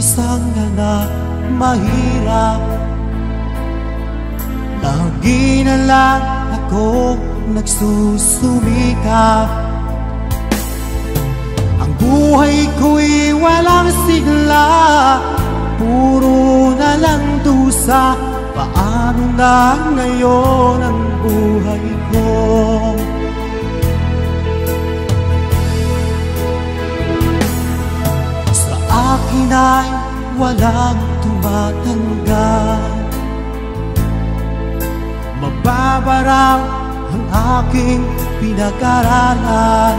isang anak mahirap. Lagi na lang ako nagsusumikap. Ang buhay ko'y walang sigla, puro na lang dusa. Paano na ngayon ang buhay ko? Sa akin ay walang tumatanggap. Mababaraw ang aking pinag-aralan.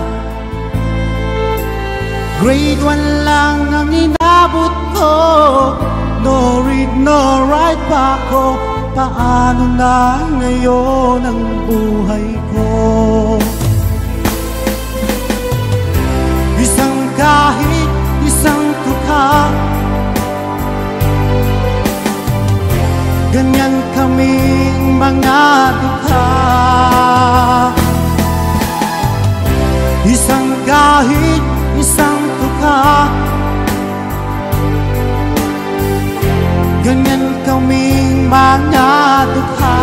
Grade 1 lang ang inabot ko, no read, no write pa ako. Paano na ngayon ang buhay ko? Kahit isang tukha, ganyan kaming mga dukha. Kahit isang tukha, ganyan kaming mga dukha.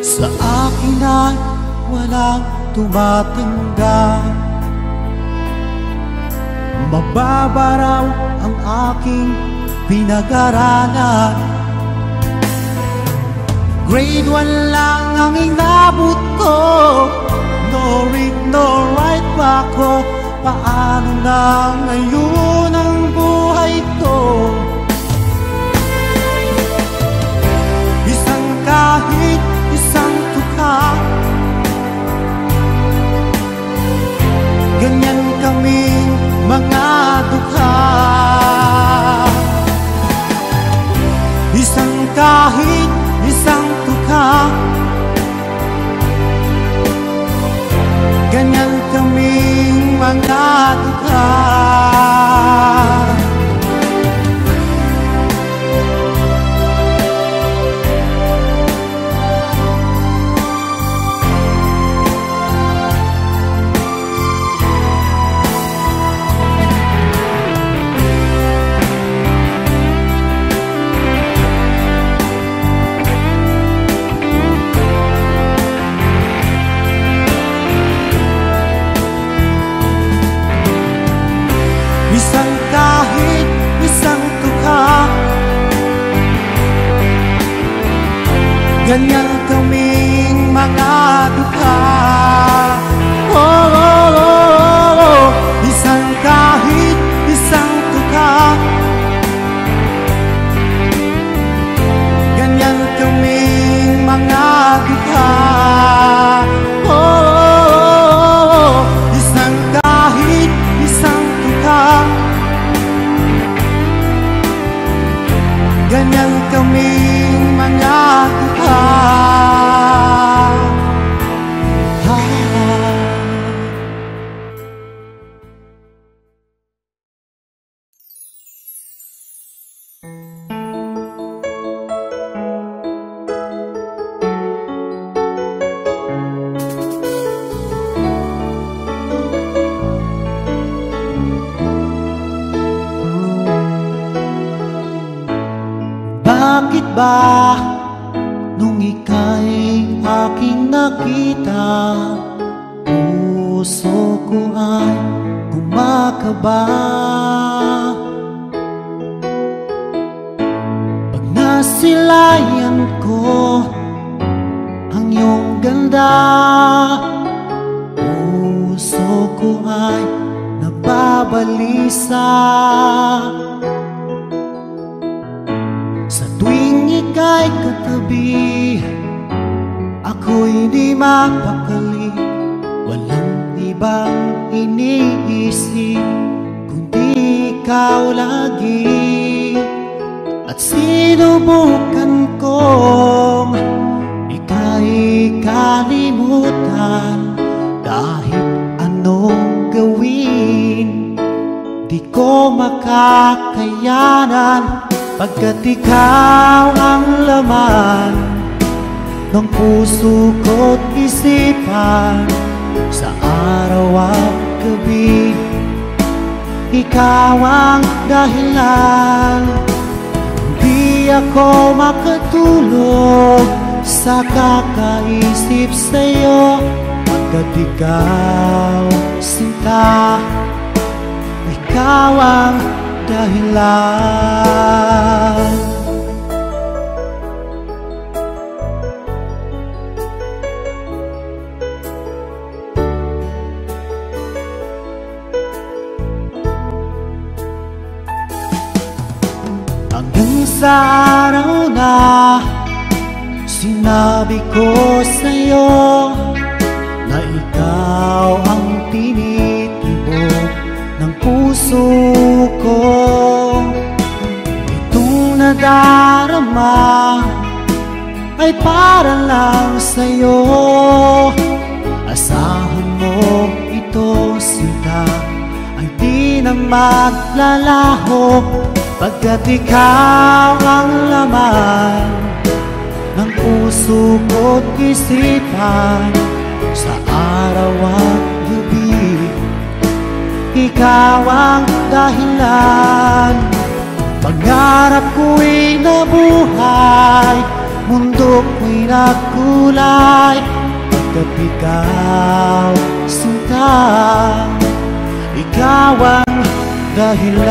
Sa akin ay walang tumatanggap. Mababaraw ang aking pinag-aralan. Grade 1 lang ang inabot ko, no read, no write pa ako. Paano na ngayon ang buhay ko? Kahit isang tukha, ganyan kaming mga dukha. Kahit isang tukha, ganyan kaming mga dukha. Kahit isang tukha, ganyan kaming mga dukha. Kahit isang tukha, ganyan kaming mga dukha. Kahit isang tukha, ganyan kaming mga dukha. Bakit ba nung ika'y aking nakita, puso ko ay kumakaba? Pag nasilayan ko ang iyong ganda, puso ko ay nababalisa. Tuwing ika'y katabi, ako'y di mapakali. Walang ibang iniisip kundi at sinubukan kong ika'y kalimutan. Kahit anong gawin, di ko makakayanan, pagkat ikaw ang laman ng puso ko't isipan. Sa araw at gabi, ikaw ang dahilan. Hindi ako makatulog sa kakaisip sa'yo, pagkat ikaw, sinta, ikaw ang dahilan. Hanggang sa araw na sinabi ko sa'yo na ikaw ang tinitibok ng puso ko. Itong nadarama ay para lang sa'yo. Asahan mo ito, sinta, ay di na maglalaho, pagkat ikaw ang laman ng puso ko't isipan. Sa araw at gabi, ikaw ang dahilan. Pangarap ko'y nabuhay, mundo ko'y nagkulay, pagkat ikaw, sinta, ikaw ang dahilan.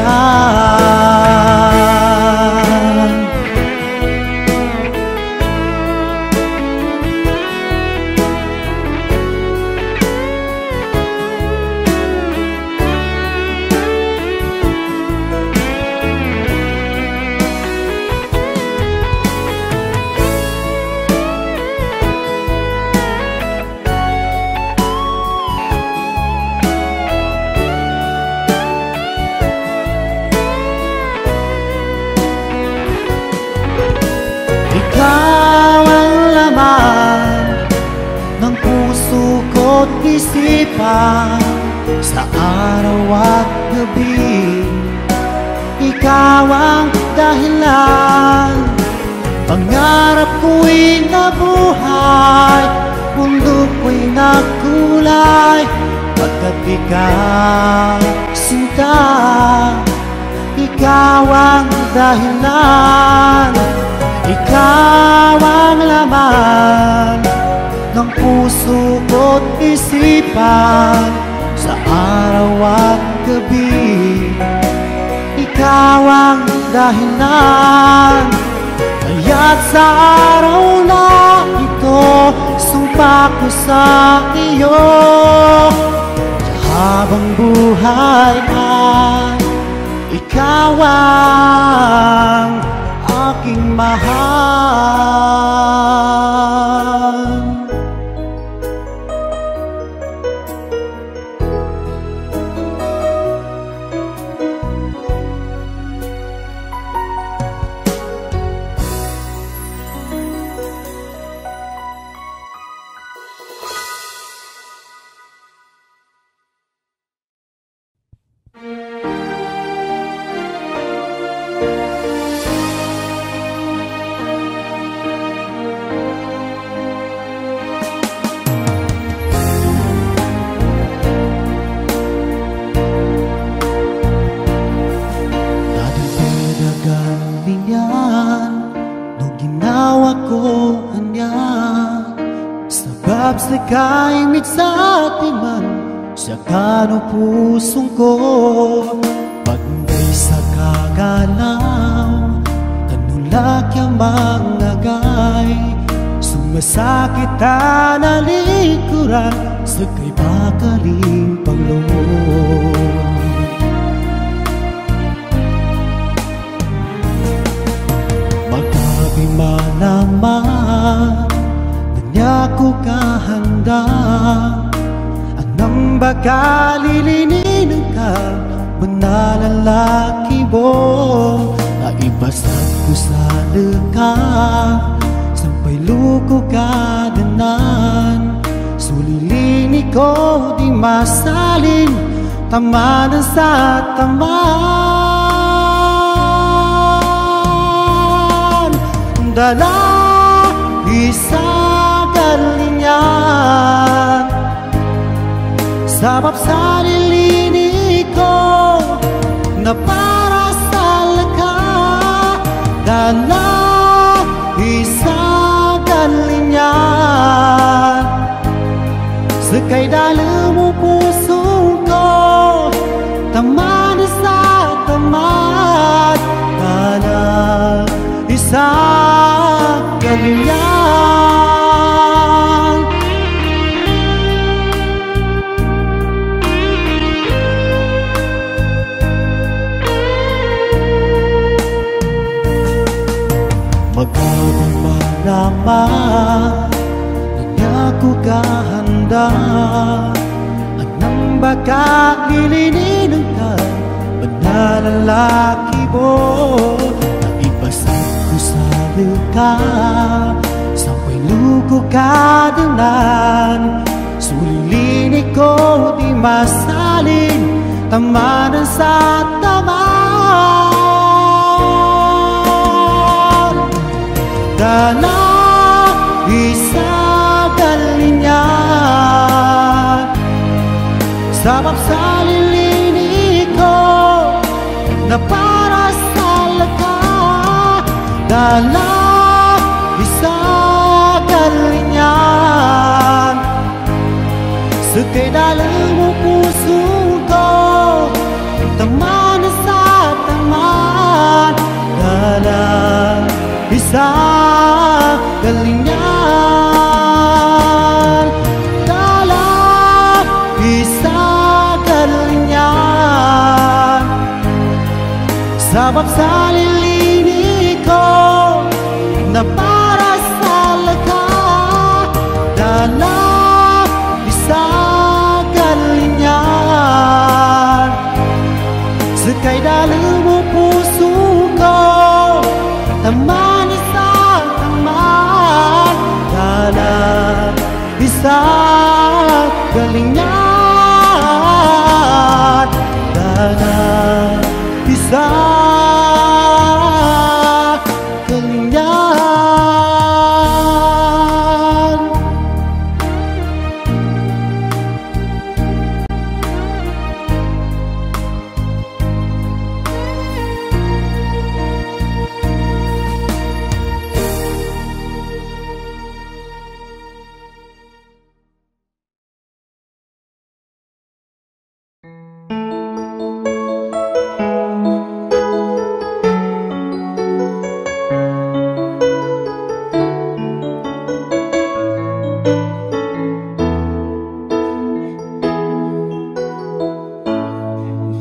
Ikaw ang laman ng puso ko't isipan. Sa araw at gabi, ikaw ang dahilan. Pangarap ko'y nabuhay, mundo ko'y nagkulay, pagkat ikaw, sinta, ikaw ang dahilan. Ikaw ang laman ng puso ko't isipan. Sa araw at gabi, ikaw ang dahilan. Kaya't sa araw na ito, sumpa ko sa iyo, habang buhay ay ikaw ang aking mahal. Sakay mitsatiman sa kano pusong ko, pagday sa kagalaw, kanulak yung mangagay, sumasakit na likuran, sakay bakaling pangloob. Magkabiman naman kanya ko kahanda, anang baka lilinin ka, manalalaki mo, na Ibasag ko sa luka, sampay luko kadanan. Sulilini ko di masalin, tamanan sa taman. Dala isa galingan, sabab sa nilini ko na para sa laka. Dala isa galingan, sakay dala mo puso ko, taman sa tamat. Dala isa galingan. Magkabang naman nangako kahanda, anang baka lilinin ka manalalaki mo. Naibasag ko sa luka, sampay luko kadanan. Sulilini ko di masalin, tamanan sa taman. Dala isa galingan, sabab sa lilini ko na para sa laka. Dala isa galingan, sakay dala mo puso ko, taman sa taman. Dala isa galingan, dala isa galingan, sabab sa lilini ko na para sa laka. Dala isa galingan, sakay dala mo puso ko, taman sa taman. Dala isa galingan, dala isa galingan.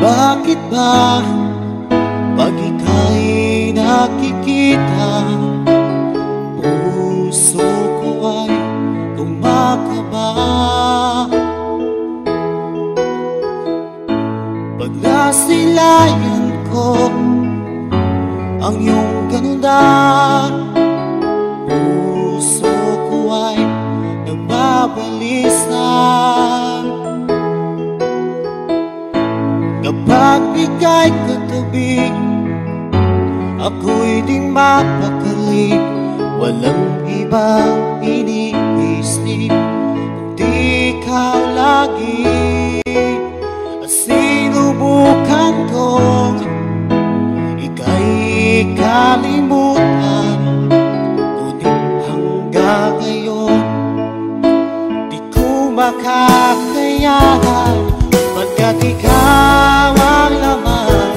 Bakit ba pag ika'y nakikita, puso ko ay kumakaba? Pag nasilayan ko ang iyong ganda, puso ko ay nagbabalisa. Kapag ika'y katabi, ako'y di mapakali. Walang ibang iniisip kundi ikaw lagi. At sinubukan kong ika'y kalimutan, ngunit hanggang ngayon di ko makakayanan. Pagkat ikaw ang laman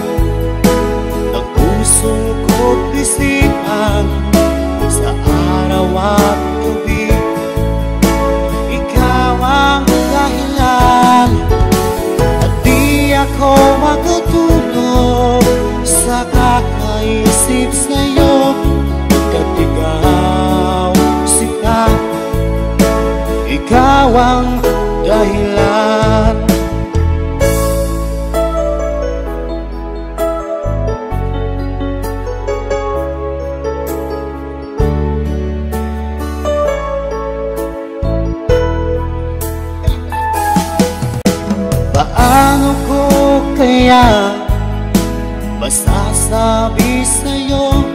ng puso ko't isipan, sa araw at gabi ikaw ang dahilan. masasabi sa'yo,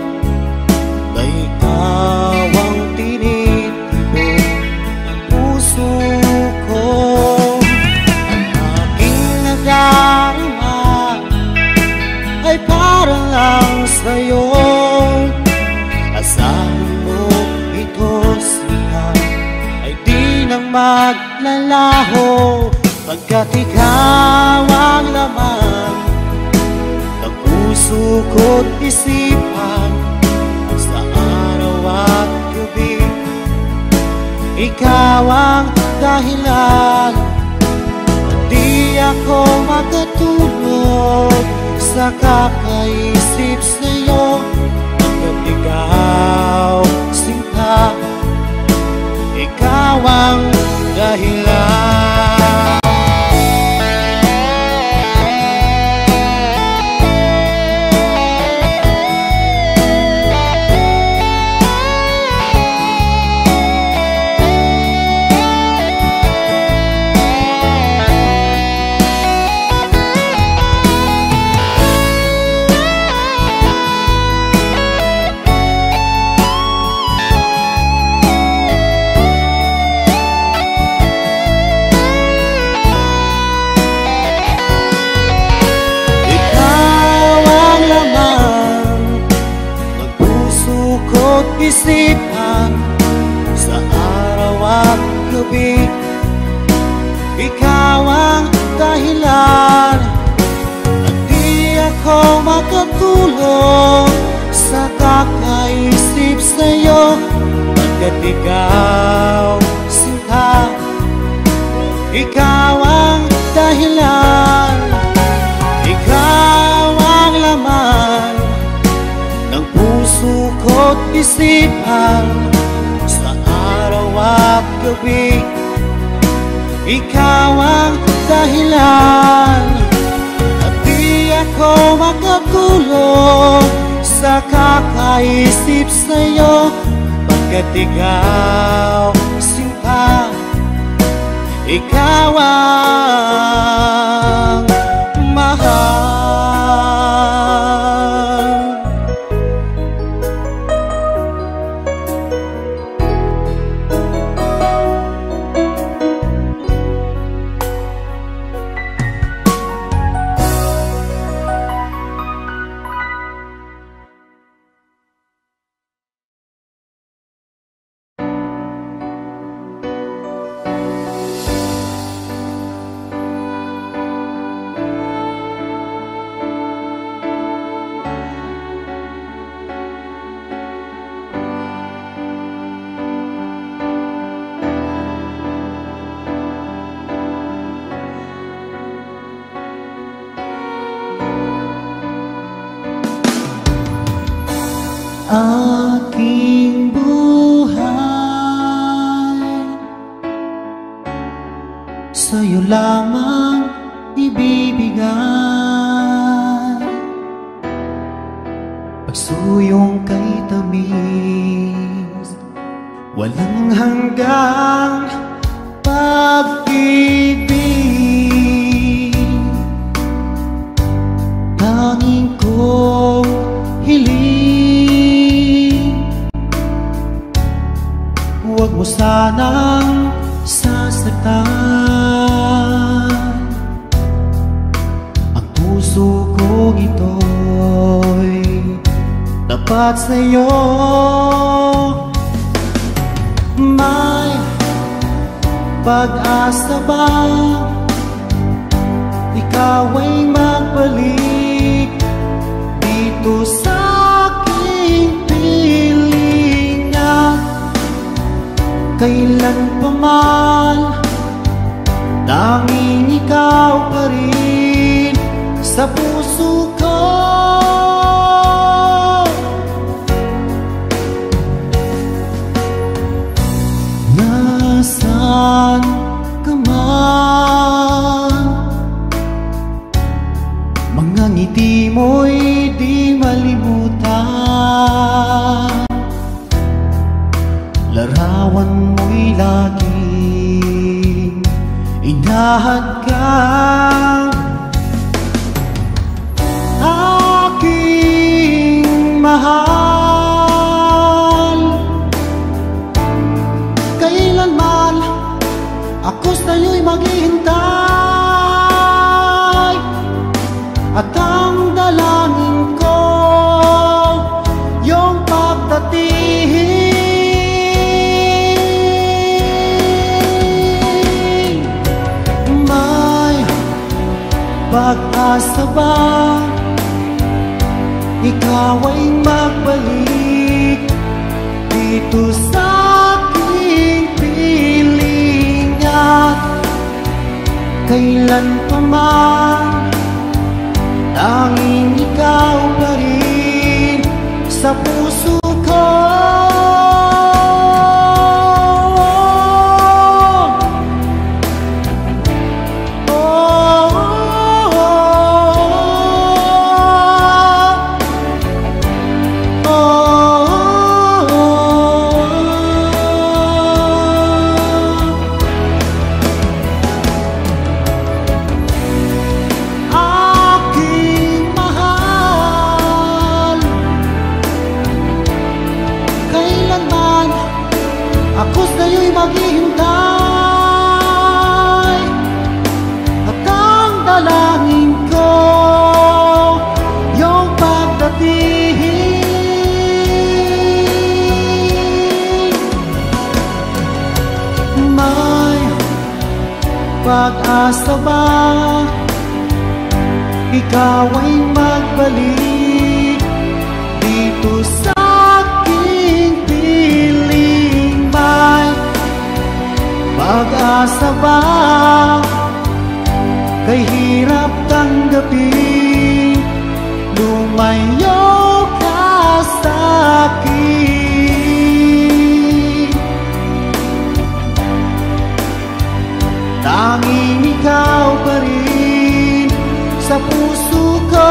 may awang tinitibok ang puso ko. Ang aking nadarama ay para lang sa'yo. Asahan mo ito siya ay di nang maglalaho, pagkat ikaw ang laman ng puso ko't isipan. Sa araw at gabi, ikaw ang dahilan. Di ako makatulog sa kakaisip sa'yo, pagkat ikaw sinta, ikaw ang dahilan. Isipan sa araw at gabi, ikaw ang dahilan. At di ako makatulog sa kakaisip sa'yo, pagkat ikaw sinta, ikaw ang dahilan. Ikaw ang laman ng puso ko't isipan sa araw at gabi, ikaw ang dahilan. At di ako makatulog sa kakaisip sa'yo, pagkat ikaw sinta, ikaw ang mahal. Aking buhay sa'yo lamang ibibigay, pagsuyong kay tamis, walang hanggang pag-ibig. Tanging kong hiling, huwag mo sanang sasaktan ang puso kong ito'y tapat sa'yo. May pag-asa ba ikaw ay magbalik dito sa aking pilingan? Kailan pa man tanging ikaw pa rin sa puso ko. Nasaan ka man, mga ngiti mo'y di malimutan, larawan mo'y laging inahadgang. ang dalangin ko, yung pagdating. May pag-asa ba ikaw ay magbalik dito sa aking piling? At kailan pa man tanging ikaw pa rin sa puso ko. Ako sa'yo'y maghihintay, at ang dalangin ko, yung pagdating. May pag-asa ba ikaw ay magbalik dito sa aking piling? May pag-asa ba kay hirap tanggapin? Lumayo ka sa akin, tanging ikaw pa rin sa puso ko.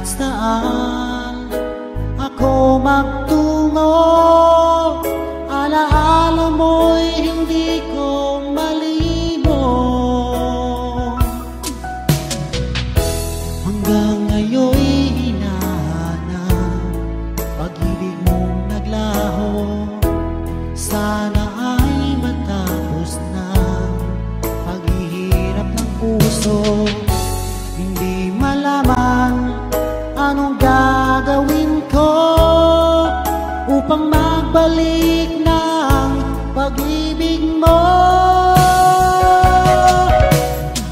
Saan ako magtungo, alaala mo'y hindi ko malimot. Hanggang ngayon'y hinahanap pag-ibig mong naglaho. Sana ay matapos na paghihirap ng puso. Hindi malaman anong gagawin ko upang magbalik ng pag-ibig mo.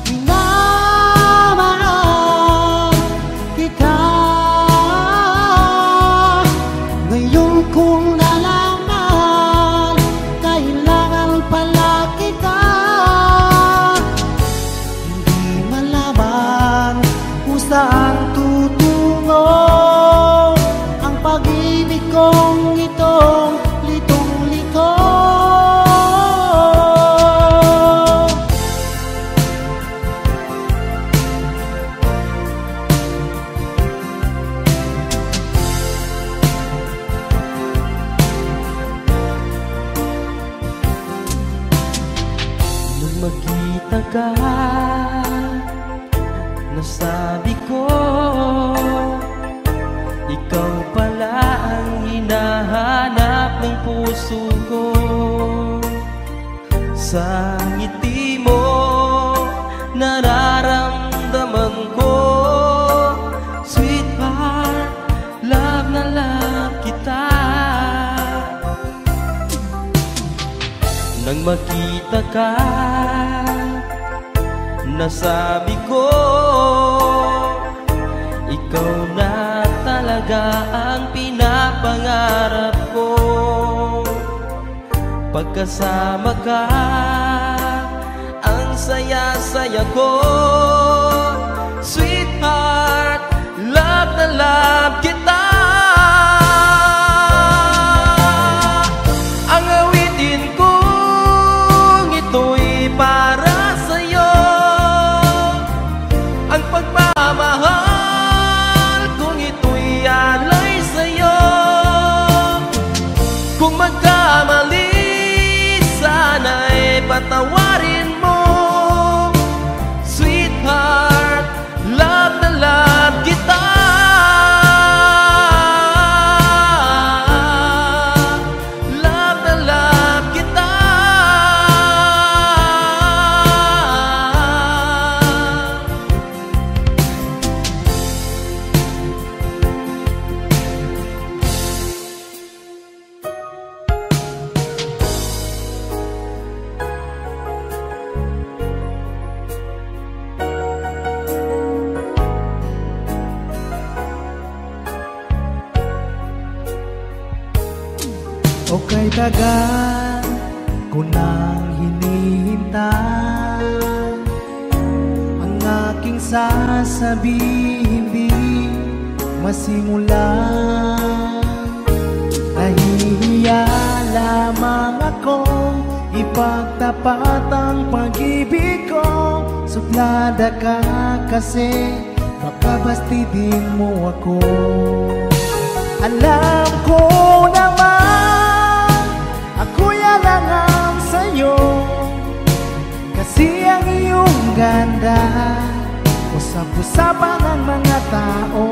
Minamahal kita, ngayon kong nalaman, kailangan pala kita. Hindi malaman kung saan ang pag-ibig kong itong litong-lito. Nung magkita ka, nasabi ko, ikaw pala ang hinahanap ng puso ko. Sa ngiti mo, nararamdaman ko, sweetheart, love na love kita. Nang makita ka, nasabi ko, ikaw na talaga ang pinapangarap ko. Pagkasama ka, ang saya-saya ko. Sweetheart, love na love kita. Ang awitin kong ito'y para sa'yo. Ang pagmamahal kong ito'y alay sa'yo. Kung magkamali, sana'y patawarin mo. Sweetheart, love na love kita. Love na love kita. O kay tagal ko nang hinihintay ang aking sasabihin, di masimulan. Nahihiya lamang akong ipagtapat ang pag-ibig ko. Suplada ka kasi baka bastidin mo ako. Alam ko naman ako'y alangan sa'yo, kasi ang iyong ganda usap-usapan ng mga tao.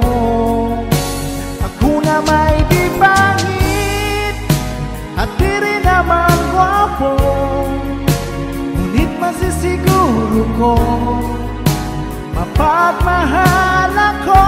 Ako na may di pangit at di rin naman gwapo, ngunit masisiguro ko mapagmahal ako.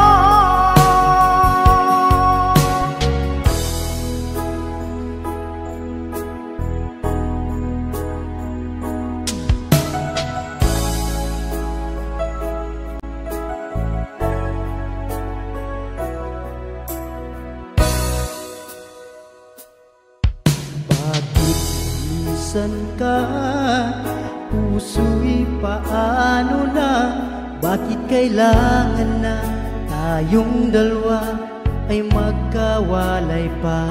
Saan ka, puso'y paano na? Bakit kailangan na tayong dalawa ay magkawalay pa?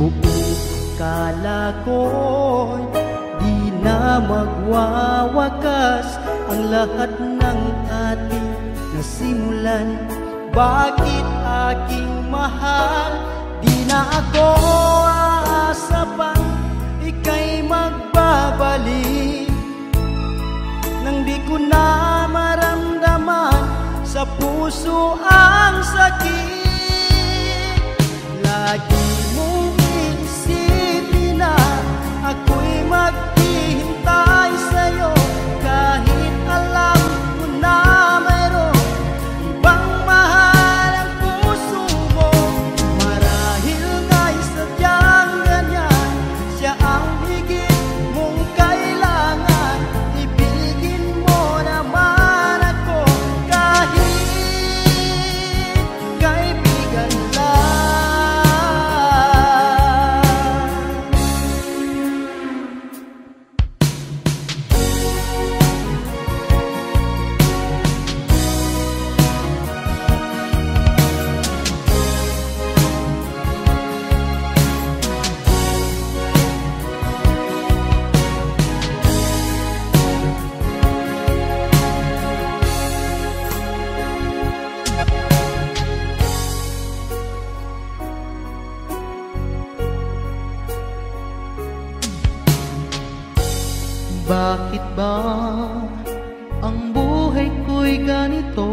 Buong akala ko'y di na magwawakas ang lahat ng ating nasimulan. Bakit aking mahal, di na ako aasa pang ika'y magbabalik, nang di ko na maramdaman sa puso ang sakit. Lagi mong iisipin na ako'y maghihintay sa'yo, kahit alam ko na mayroong ibang mahal ang puso mo. Marahil nga'y sadyang ganyan, siya ang higit mong kailangan. Ibigin mo naman ako kahit kaibigan lang. Bakit ba ang buhay ko'y ganito?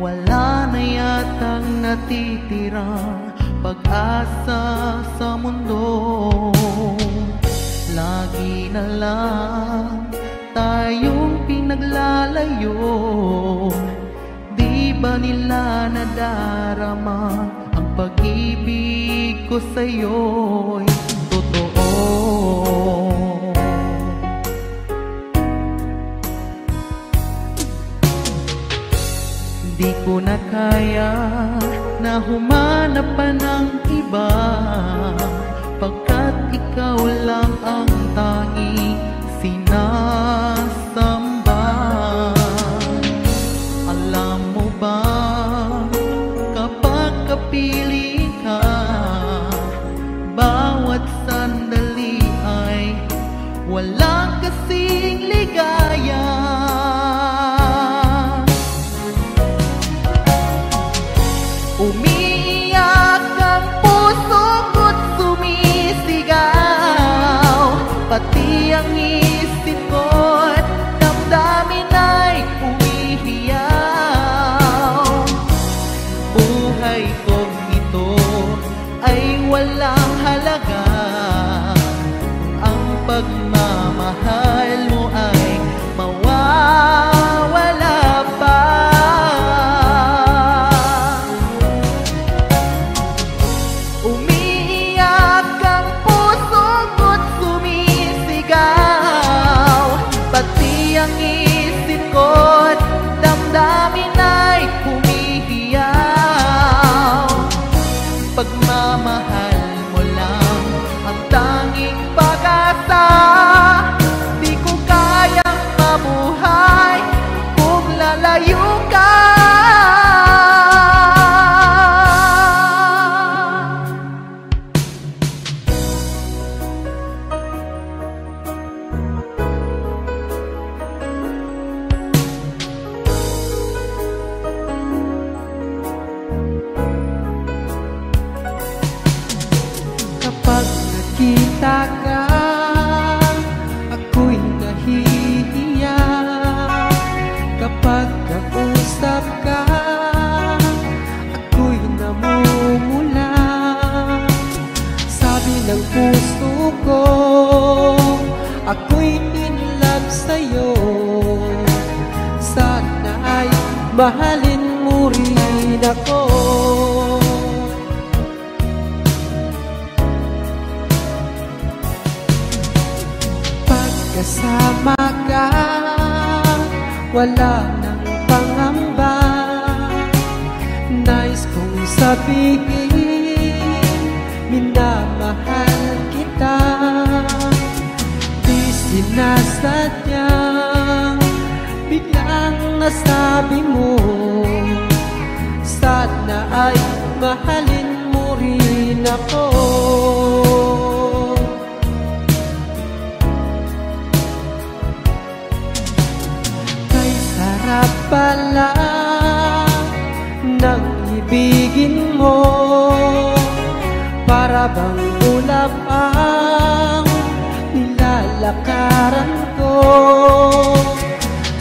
Wala na yatang natitirang pag-asa sa mundo. Lagi na lang tayong pinaglalayo. Di ba nila nadarama ang pag-ibig ko sa'yo'y totoo? Di ko na kaya na humanap pa ng iba, pagkat lang ang tanging sinasamba. Alam mo ba, kapag kapili ka, bawat sandali ay walang kasing ligaya. Umiiyak ang puso ko't sumisigaw, pati ang isip ko't damdamin ay umihiyaw. Buhay kong ito ay walang halaga kung ang pagmamahal mo ay mawawala pa. Umiiyak ang puso ko't sumisigaw, pati ang isip ko't damdamin ay humihiyaw. Pagmamahal mo lang ang tanging pag-asa, di ko kayang mabuhay kung lalayo ka. Kapag nakita ka, ako'y nahihiyak. Kapag kausap ka, ako'y namumula. Sabi ng puso ko, ako'y in love sa'yo. Sana ay mahalin mo rin ako. Kasama ka, wala nang pangamba. Nais kong sabihin, minamahal kita. Di sinasadyang biglang nasabi mo, sana ay mahalin mo rin ako. Sarap pala ng ibigin mo, para bang ulap ang nilalakaran ko.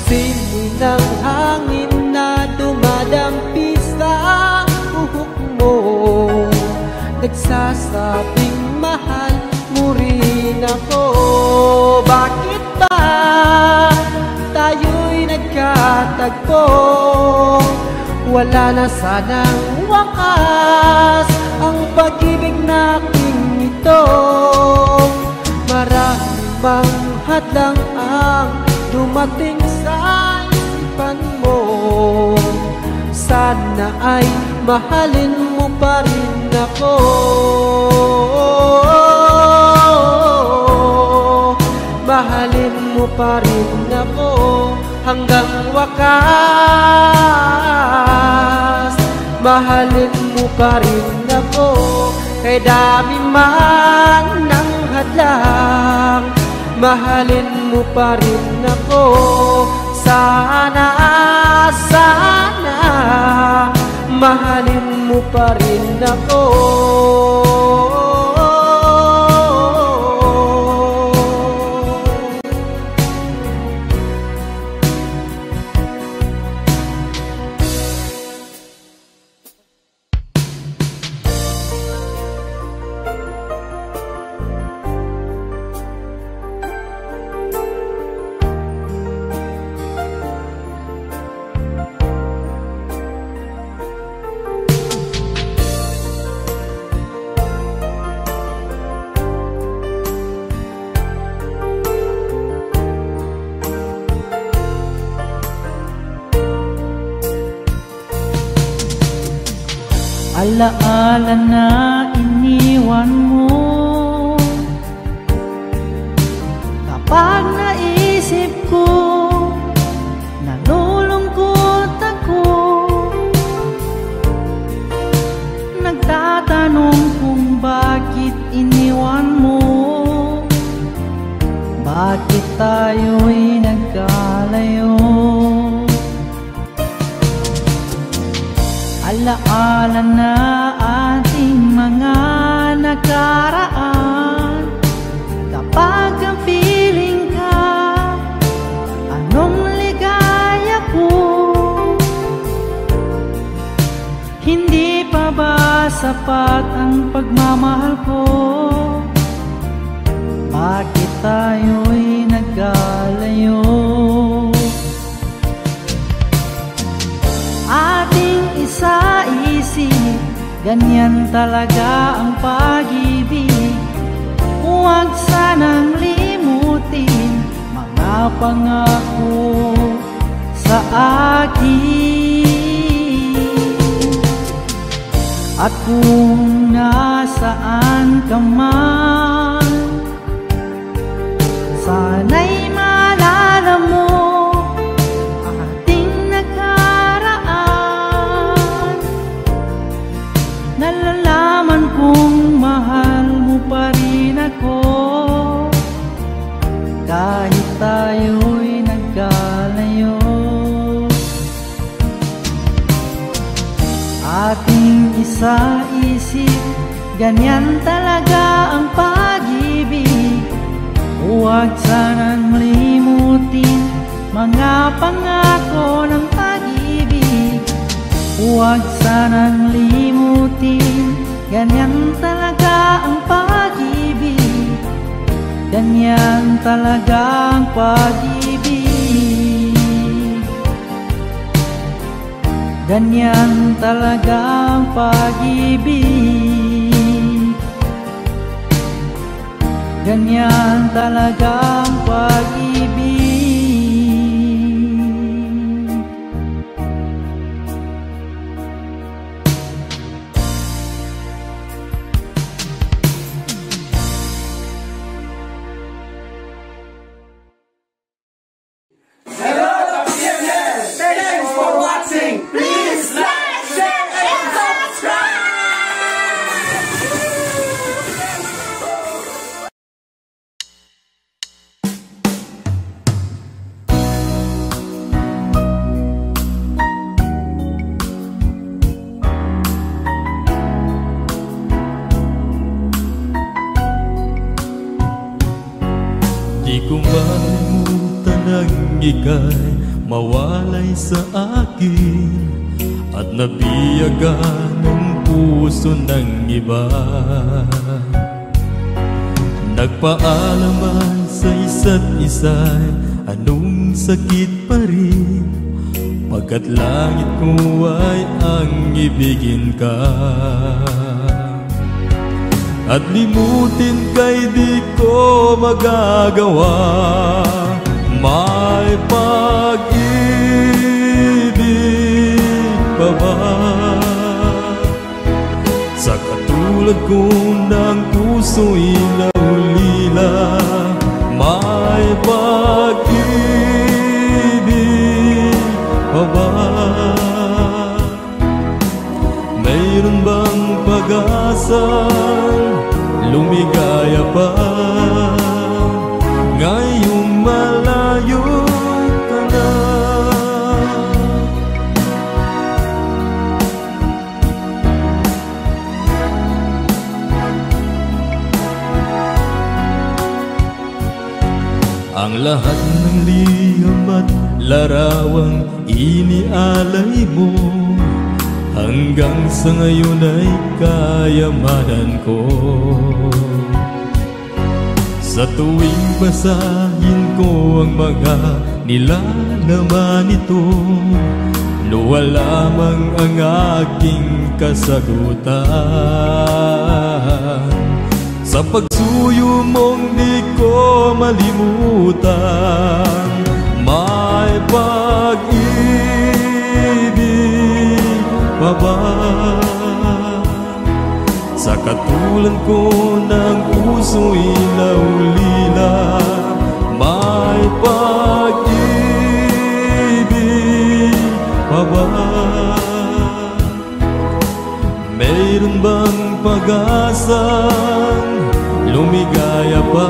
Simoy ng hangin na dumadampi sa buhok mo, nagsasabing mahal mo rin ako. Bakit ba tayo'y nagkatagpo? Wala na sanang wakas ang pag-ibig nating ito. Maraming bang hadlang ang dumating sa isipan mo. Sana ay mahalin mo pa rin ako. Mahalin mo pa rin ako hanggang wakas. Mahalin mo pa rin ako kay dami man ng hadlang. Mahalin mo pa rin ako. Sana, sana mahalin mo pa rin ako. Alaala na iniwan mo, Bakit tayo'y nagkalayo? Alaala na ating mga nakaraan. Kapag ang feeling ka, anong ligaya ko? Hindi pa ba sapat ang pagmamahal ko? Bakit tayo'y nagkalayo? Ating isa-isip, ganyan talaga ang pag-ibig. Huwag sanang limutin mga pangako sa akin. At kung nasaan ka man, sana'y maalala mo ating nakaraan. Nalalaman kong mahal mo pa rin ako, kahit tayo'y nagkalayo. Ating isa-isip, ganyan talaga ang pag-ibig. Huwag sanang limutin mga pangako ng pag-ibig. Huwag sanang limutin, ganyan talaga ang pag-ibig. Ganyan talaga ang pag-ibig. Ganyan talaga ang pag-ibig. Ganyan talaga ang pag-ibig. Thanks for watching. Please like, share, and subscribe. Di ko malimutan ang ika'y mawalay sa akin at nabiyagan ng puso ng iba. Nagpaalaman sa isa't isa'y anong sakit pa rin, pagkat langit ko ay ang ibigin ka. At limutin kay di ko magagawa, may pag-ibig pa ba? Sa katulad ko ng puso'y naulila, may pag-ibig pa ba? Mayroon bang pag-asang lumigaya pa ngayong malayo ka na? Ang lahat ng liham at larawang inialay mo, hanggang sa ngayon ay kayamanan ko. Sa tuwing basahin ko ang mga nilalaman nito, luha lamang ang aking kasagutan. Sa pagsuyo mong di ko malimutan, may pag-ibig pa ba? Sa katulad ko ng puso'y naulila, may pag-ibig pa ba? Mayroon bang pag-asang lumigaya pa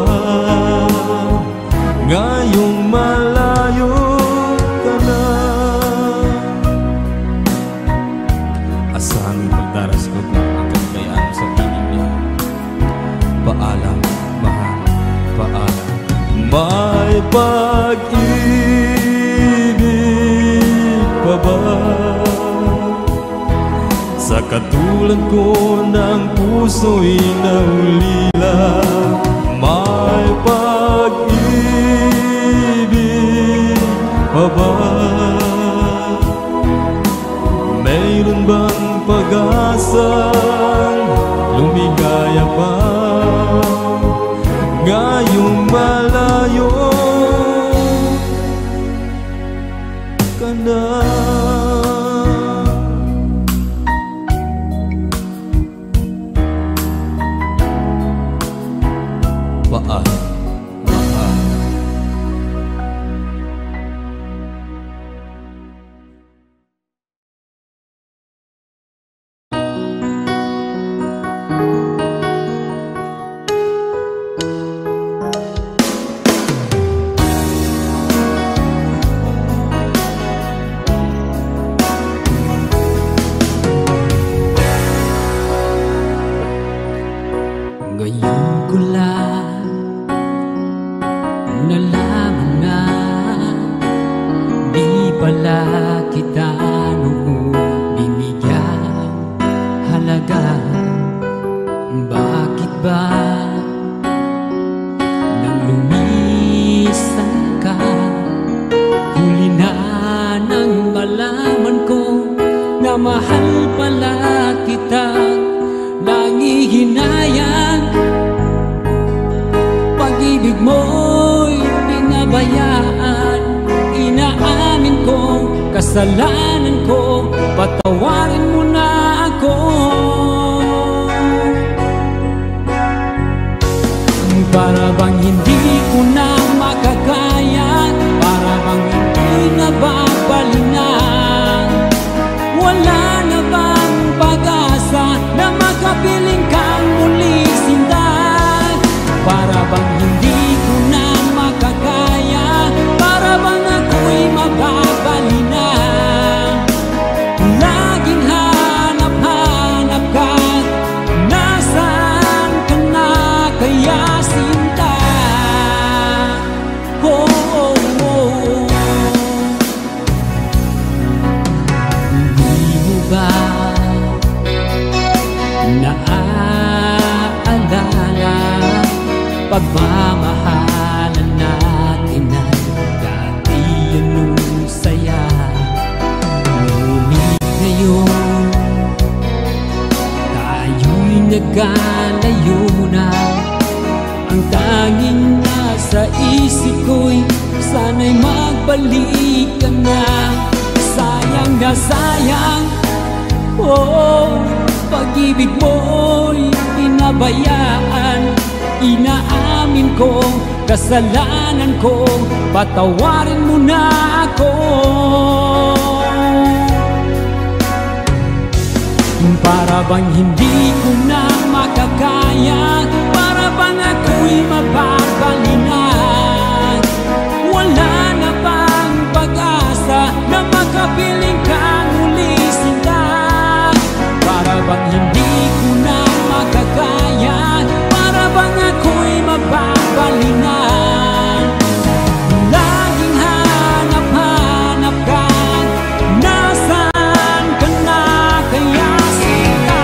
paalam. May pag-ibig pa ba sa katulad ko ng puso'y naulila? May pag-ibig pa ba? Mayroon bang pag-asang lumigaya pa ngayong malayo ka na? Kasalanan ko, patawarin mo na ako. Para bang hindi ko na makakaya, para bang hindi na babalinan. Wala na bang pag-asa na makapiling kang muli sindan? Para bang hindi ko na makakaya, para bang ako'y mababalinan. Pagmamahalan natin ay dati anong saya. Ngunit ngayon tayo'y nagkalayo na. Ang tanging nasa isip ko'y sana'y magbalik ka na. Sayang na sayang, oh, pag-ibig mo'y pinabayaan. Inaamin ko, kasalanan ko, patawarin mo na ako. Para bang hindi ko na makakaya, para bang ako'y mababalinan. Wala na bang pag-asa na makapiling kang muli sinta? Para bang hindi ko na makakaya, para bang ako'y mababalinan. Laging hanap-hanap ka, nasaan ka na kaya sinta?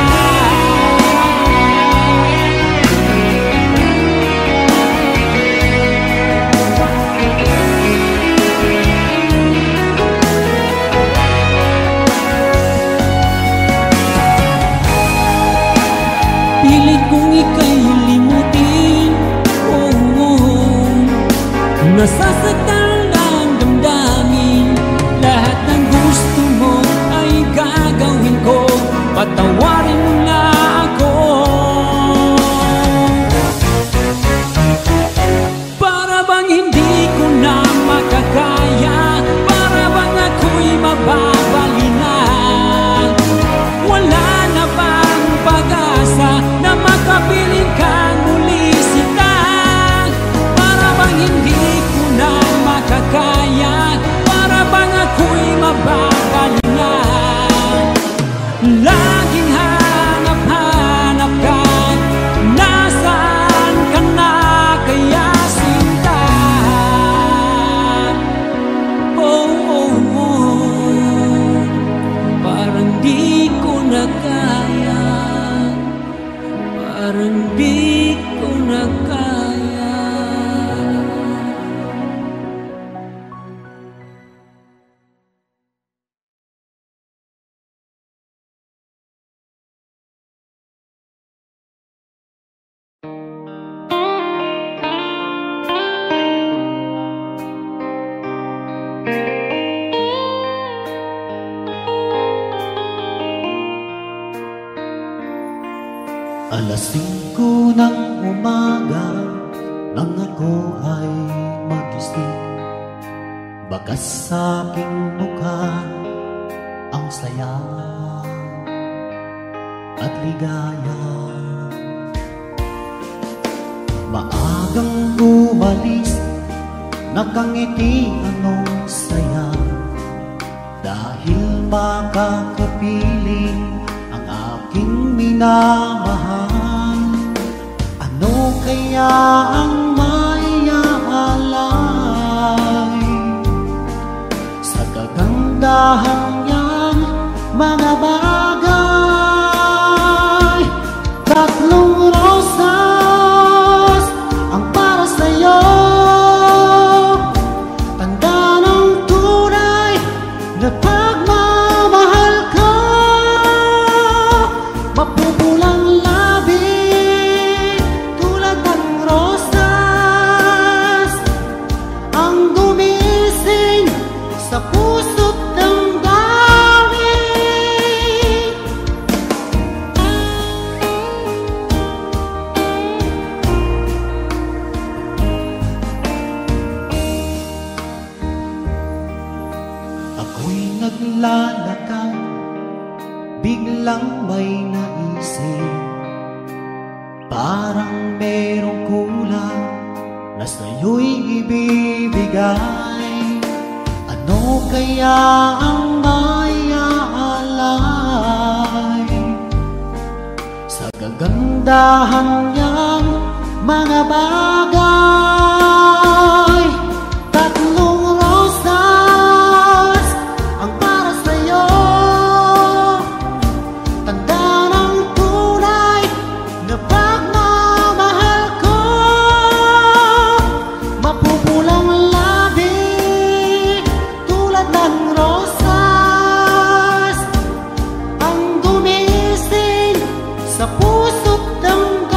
5 ng umaga nang ako ay magising, bakas sa aking mukha ang saya at ligaya. Maagang umalis, nakangiti anong saya, dahil makakapiling ang aking minamahal. Ano kaya ang maiaalay sa kagandahan niyang mga bagay? 3 rosas ang para sa'yo, tanda ng tunay na pagmamahal ko. Mapupulang labi tulad ng rosas, ang gumising sa puso't damdamin. Ako'y naglalakad, biglang may naisip, parang merong kulang na sa'yo'y ibibigay. Ano kaya ang maiaalay sa kagandahan niyang mga bagay? 3 rosas ang para sa'yo, tanda ng tunay na pagmamahal ko. Mapupulang labi tulad ng rosas, ang gumising sa puso't damdamin.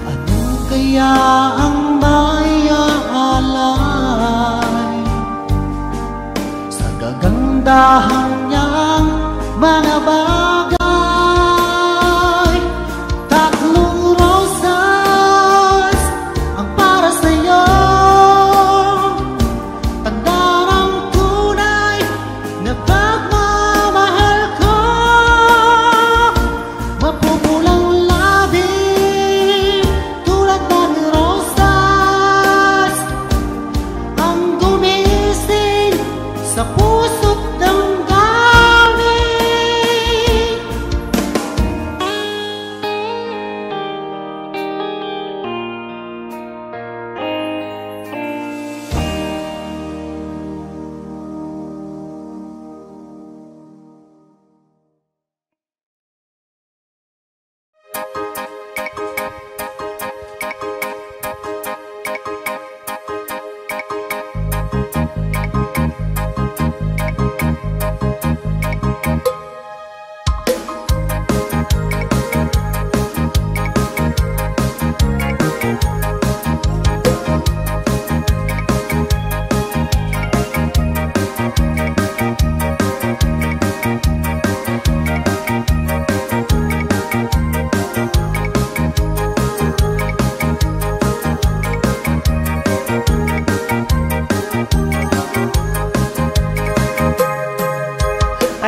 Ano kaya ang maiaalay sa kagandahan niyang mga bagay? 3 rosas ang para sa'yo, tanda ng tunay na pagmamahal ko. Mapupulang labi tulad ng rosas, ang gumising sa puso't damdamin.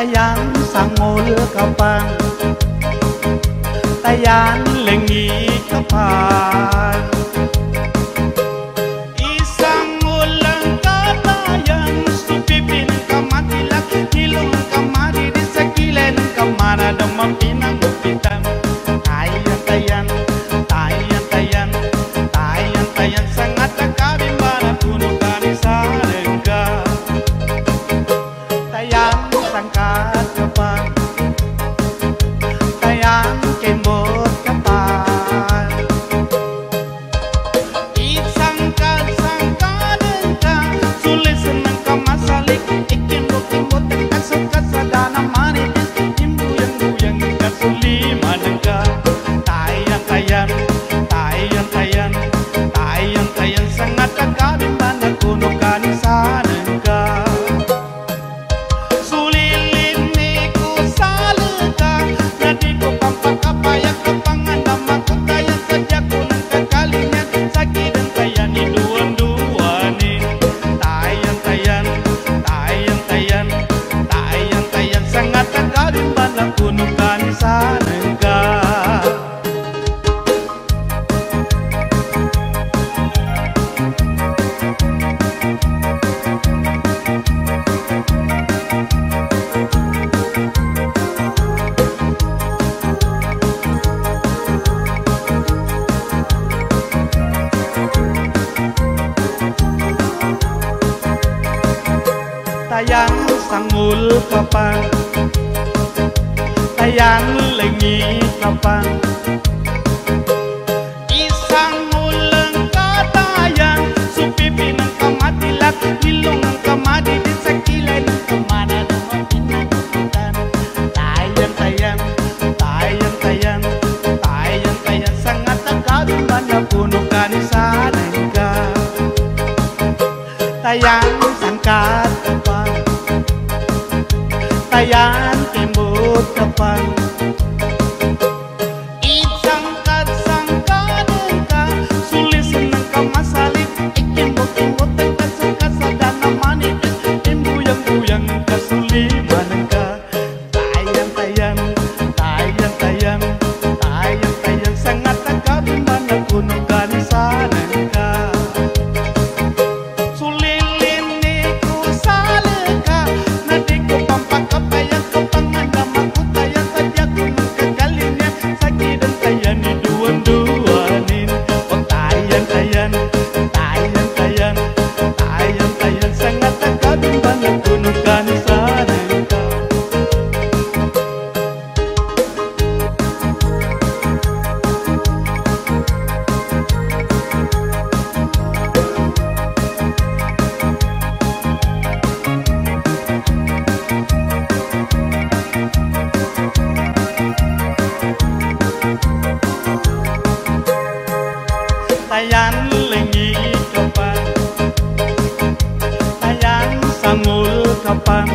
Tayang sangol kapan, tayan lengi kapan, isang ulang kabayan, supipin kamatilat, hilong kamari di sa kilen kamara damang pinangupitan. Tayan tayan, tayan tayan, tayan tayan, sangat nakabin para puno kani sa rengga. Tayang sangkat kapan, tayang kemot kapan, Tayang sangul kapan, tayang lengi kapan, isang ulang katayang supipin ang kamatilat, ilong ang kamadidit sa kilay ng kamana ng mapinagutan. Tayang tayang, tayang tayang, tayang tayang sangat agawin man na puno ka ni sanay ka. Tayang sangkat kapan, tayang timot kapan, isangkat sangkadan ka, sulisan ng kamasalit, ikimbot-kimbot ang kasang-kasada naman imbuyang-buyang kasuliman ka. Tayang tayang, tayang tayang, tayang tayang sangat agawin man na puno ka ni sanay ka. Tayang lengi kapan, tayang sangul kapan,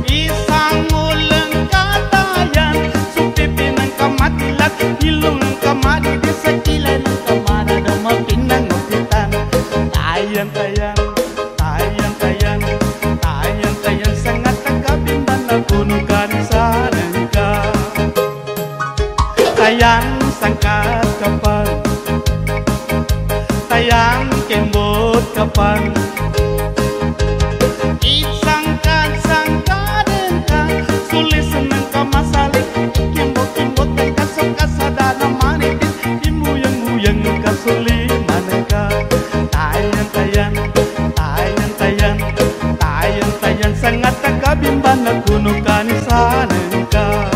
isang ulang katayan supipin ang kamatilat, ilong ang kamadidit sa kilay ng kamana ng mapinangupitan. Tayang tayang, tayang tayang, tayang tayang sangat agawin man na puno ka ni sanay ka. Tayang sangkat kapan, tayang kembot kapan, isangkat-sangkadan ka, sulisan ng kamasalik, kimbot-kimbot ang kasang-kasada na manipis, imuyang-muyang kasuliman ka. Tayang tayang, tayang tayang, tayang tayang sangat agawin na kuno ka ni sanay ka.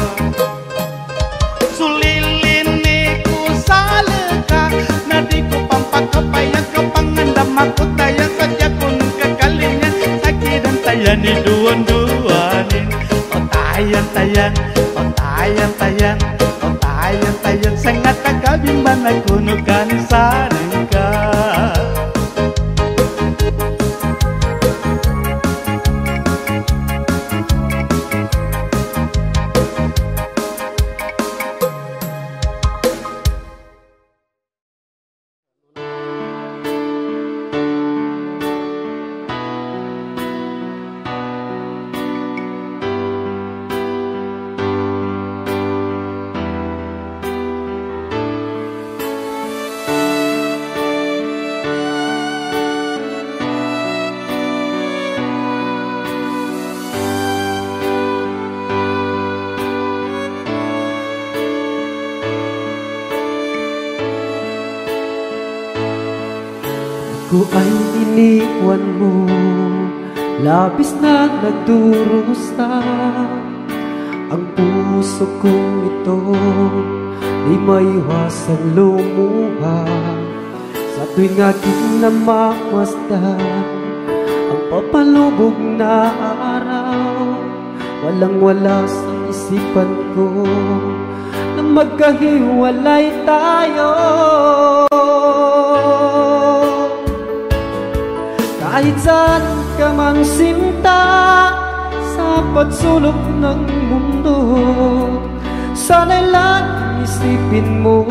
Aku tayang saja pun kekalinya sakit dan tayang di duan-duanin. Oh tayang tayang, oh tayang tayang, oh tayang tayang sangat agawin man na kuno ka ni sanay ka. Ako ay iniwan mo, labis na nagdurusa. Ang puso kong ito di maiwasang lumuha. Sa tuwing aking namamasdan ang papalubog na araw, walang-wala sa isipan ko na magkahiwalay tayo. Kahit saan ka man sinta sa pagsulok ng mundo, sana'y lang isipin mo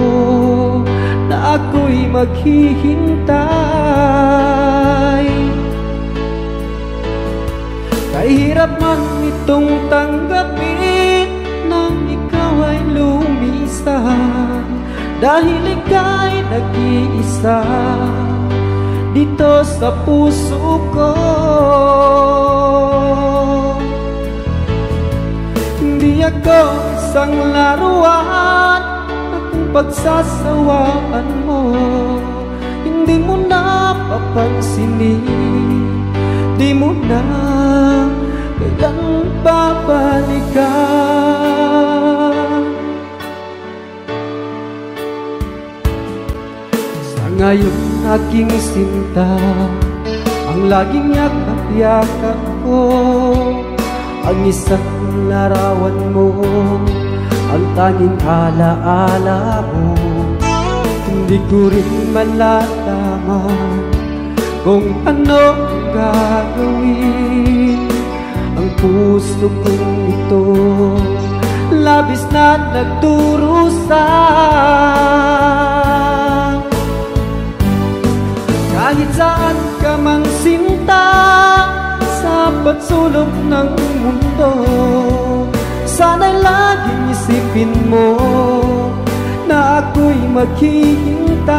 na ako'y maghihintay. Kahirap man itong tanggapin nang ikaw ay lumisan, dahil ika'y nag-iisa dito sa puso ko. Hindi ako isang laruan na kung pagsasawaan mo hindi mo na papansinin. di mo na kailang babalikan. Sa ngayon aking sinta, ang laging yakap-yakap ko, ang isang larawan mo, ang tanging alaala mo. Hindi ko rin malalaman kung ano gagawin. Ang puso kong ito labis na nagdurusa. Kahit saan ka mang sinta, sa patsulok ng mundo, sana'y laging isipin mo na ako'y maghihintay.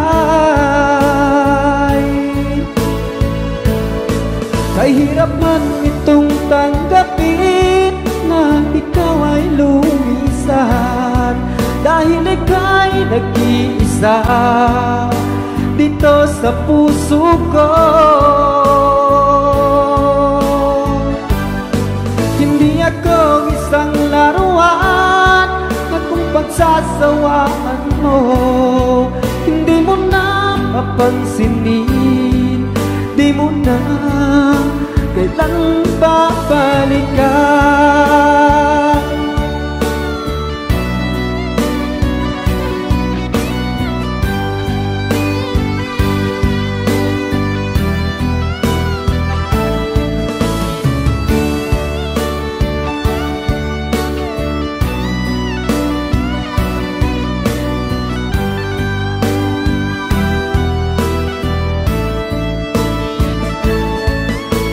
Kay hirap man itong tanggapin na ikaw ay lumisan, dahil ika'y nag-iisa dito sa puso ko. Hindi ako isang laruan na kung pagsasawaan mo, hindi mo na papansinin, di mo na kailang babalikan.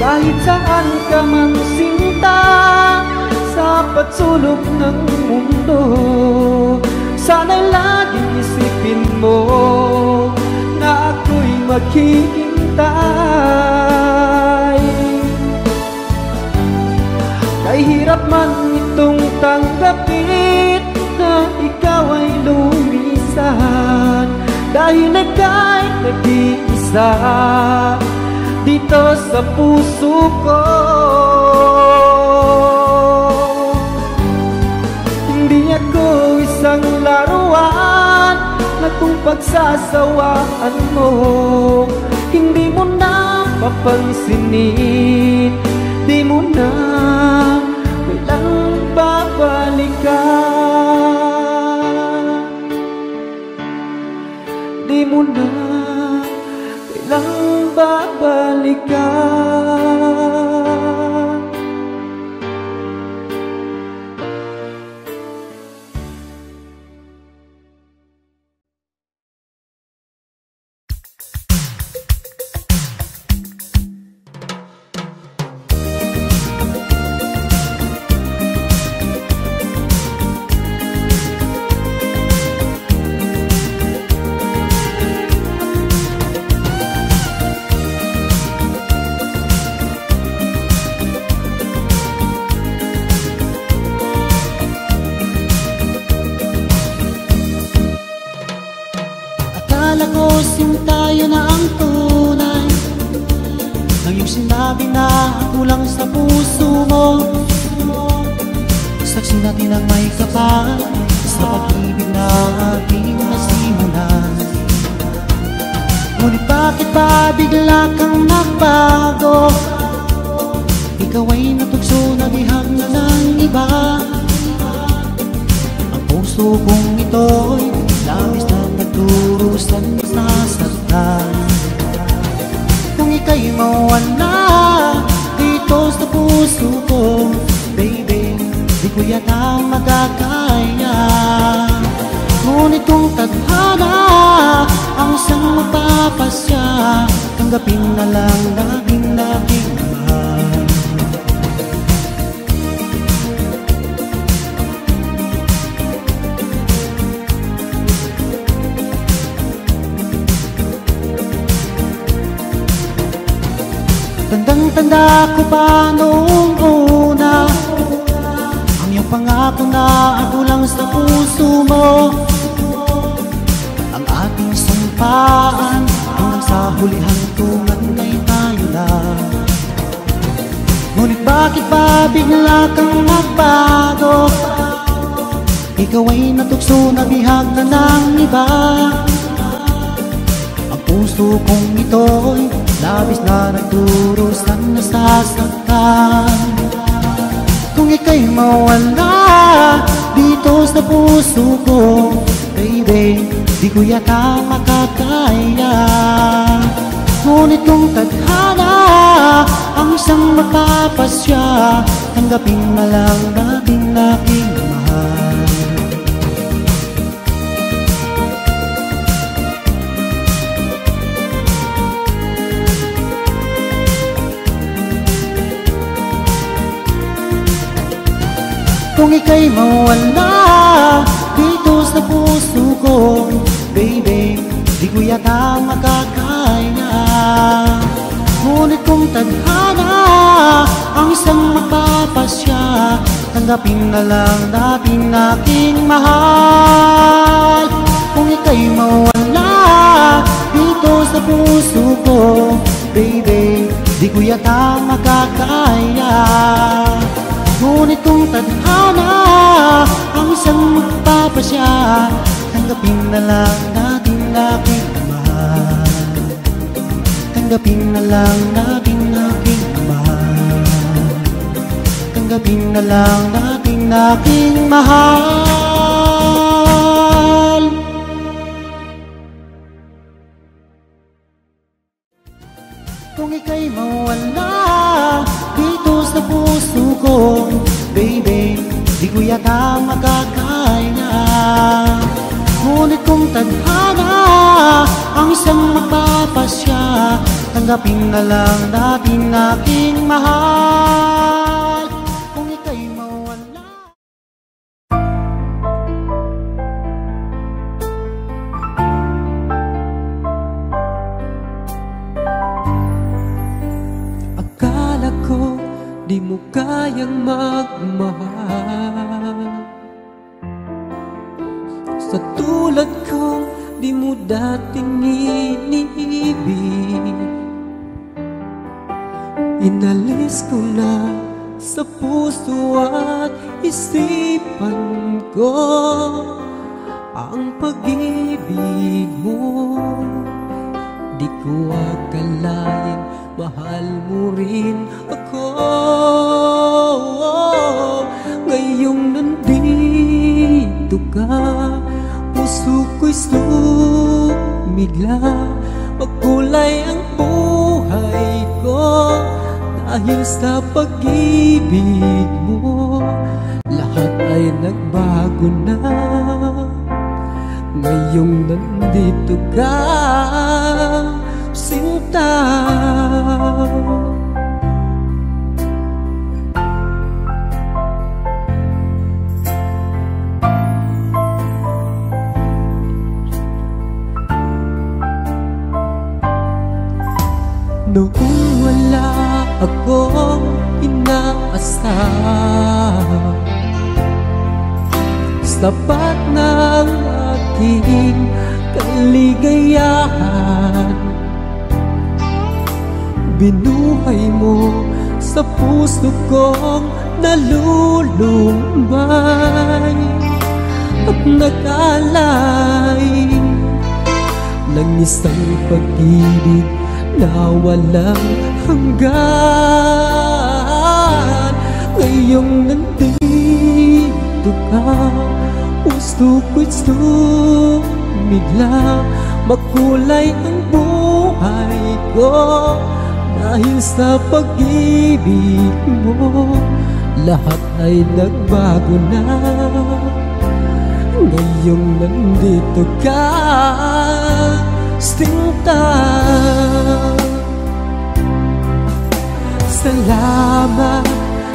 Kahit saan ka man sinta, sa patsulok ng mundo, sana'y laging isipin mo na ako'y maghihintay. Kay hirap man itong tanggapin na ikaw ay lumisan, dahil ika'y nag-iisa dito sa puso ko. Hindi ako isang laruan na kung pagsasawaan mo, hindi mo na papansinin, di mo na kailang babalikan. Di mo na kailang babalikan. Akala ko tayo na ang tunay, nang yung sinabi na ako lang sa puso mo. Saksi natin ang may kapal sa pag-ibig na ating nasimulan. Ngunit bakit ba bigla kang nagbago? Ikaw ay natugso na bihag na ng iba. Ang puso kong ito'y labis na nagdurusan sa nasasaktan. Kung ika'y mawala dito sa puso ko, baby, di ko yata magagaya. Ngunit kung tadhana ang isang magpapasya, tanggapin na lang laging mahal. Tandang-tanda ko pa noong una ang iyong pangako na ako lang sa puso mo. Ang ating sumpaan hanggang sa hulihan tungan ay tayo lang. Bakit ba bigla kang nagbago? Ikaw ay natukso na bihag na ng iba. Ang puso kong ito'y labis na nagdurusan, nasasaktan. Kung ika'y mawala dito sa puso ko, baby, di ko yata makakaya. Ngunit kung tadhana ang isang magpapasya, tanggapin na lang natin aking mahal. Kung ika'y mawala dito sa puso ko, baby, di ko yata makakaya. Ngunit kung tadhana ang isang magpapasya, tanggapin na lang natin aking mahal. Kung ika'y mawala dito sa puso ko, baby, di ko yata makakaya. Ngunit kung tadhana ang isang magpapasya, tanggapin na lang natin aking mahal. Tanggapin na lang natin aking mahal. Tanggapin na lang natin aking mahal. Kung ika'y mawala dito sa puso ko, baby, di ko yata makakaya. Ngunit kung tadhana ang isang magpapasya, tanggapin na lang natin aking mahal. Kung ika'y mawala. Akala ko di mo kayang magmahal. Sa tulad kong di mo dating iniibig, inalis ko na sa puso at isipan ko ang pag-ibig mo. Di ko akalain mahal mo rin ako. Ngayong nandito ka, puso ko'y sumigla. Magkulay ang buhay ko dahil sa pag-ibig mo. Lahat ay nagbago na ngayong nandito ka, sinta. Noong wala akong inaasam, sapat ng aking kaligayahan. Binuhay mo sa puso kong nalulumbay at nag-alay ng isang pag-ibig na walang hanggan. Ngayong nandito ka, puso ko'y sumigla. Makulay ang buhay ko dahil sa pag-ibig mo. Lahat ay nagbago na ngayong nandito ka, sinta. Salamat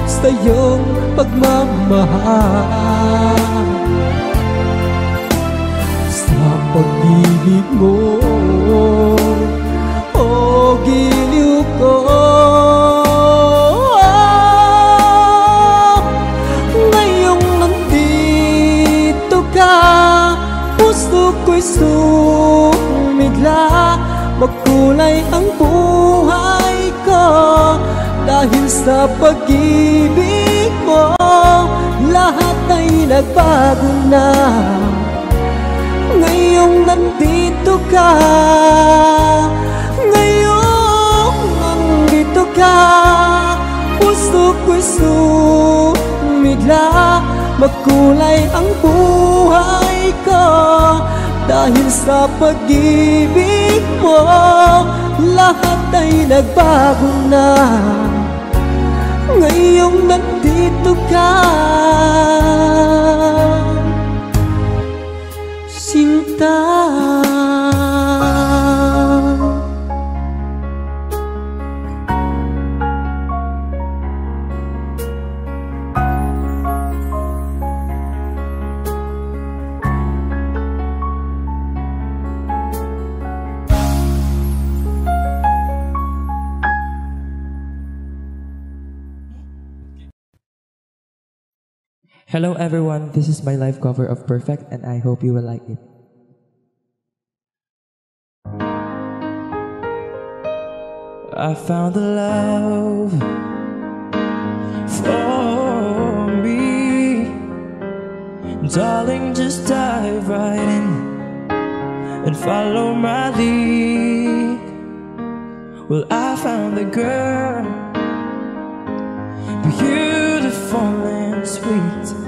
sa iyong pagmamahal, sa pag-ibig mo, o giliw ko. Ngayong nandito ka, puso ko'y sumigla. Magkulay ang buhay ko Dahil sa pag-ibig mo, lahat ay nagbago na. Ngayong nandito ka, ngayong nandito ka, puso ko'y sumigla. Magkulay ang buhay ko dahil sa pag-ibig mo, lahat ay nagbago na. Ngayong nandito ka, Sinta. Hello everyone, this is my live cover of Perfect and I hope you will like it. I found the love for me. Darling, just dive right in and follow my lead. Well, I found the girl, beautiful and sweet.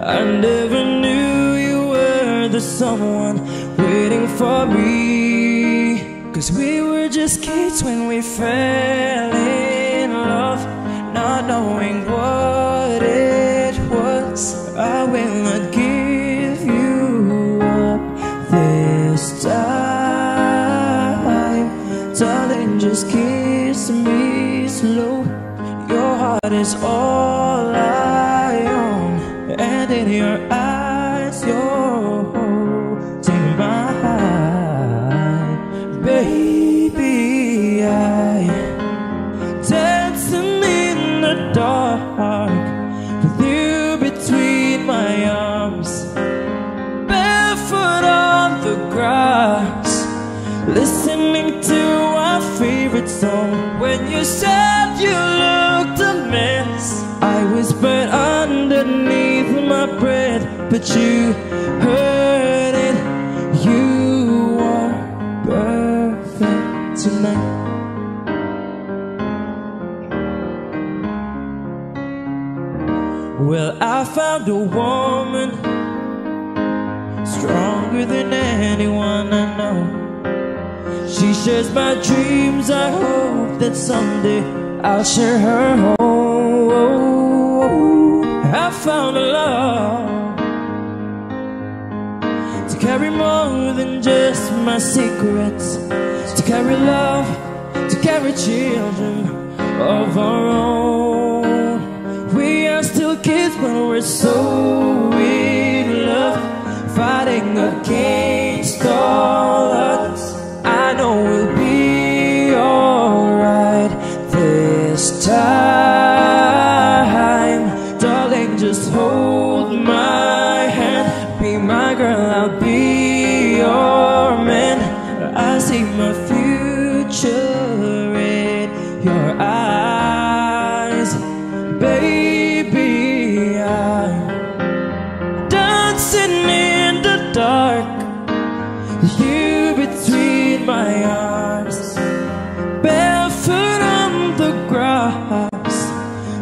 I never knew you were the someone waiting for me. 'Cause we were just kids when we fell in love, not knowing what it was. I will not give you up this time. Darling, just kiss me slow. Your heart is all I own, and in your eyes you're holding mine. Baby, I dancing in the dark with you between my arms, barefoot on the grass, listening to our favorite song. When you said you looked a mess, I whispered underneath my breath, but you heard it. You are perfect tonight. Well, I found a woman stronger than anyone I know. She shares my dreams. I hope that someday I'll share her home. I found a love to carry more than just my secrets, to carry love, to carry children of our own. We are still kids, but we're so in love, fighting against all odds. I know we'll be alright this time. Darling, just hold my hand, be my girl, I'll be your man. I see my future in your eyes. Baby, I'm dancing in the dark, you between my arms, barefoot on the grass,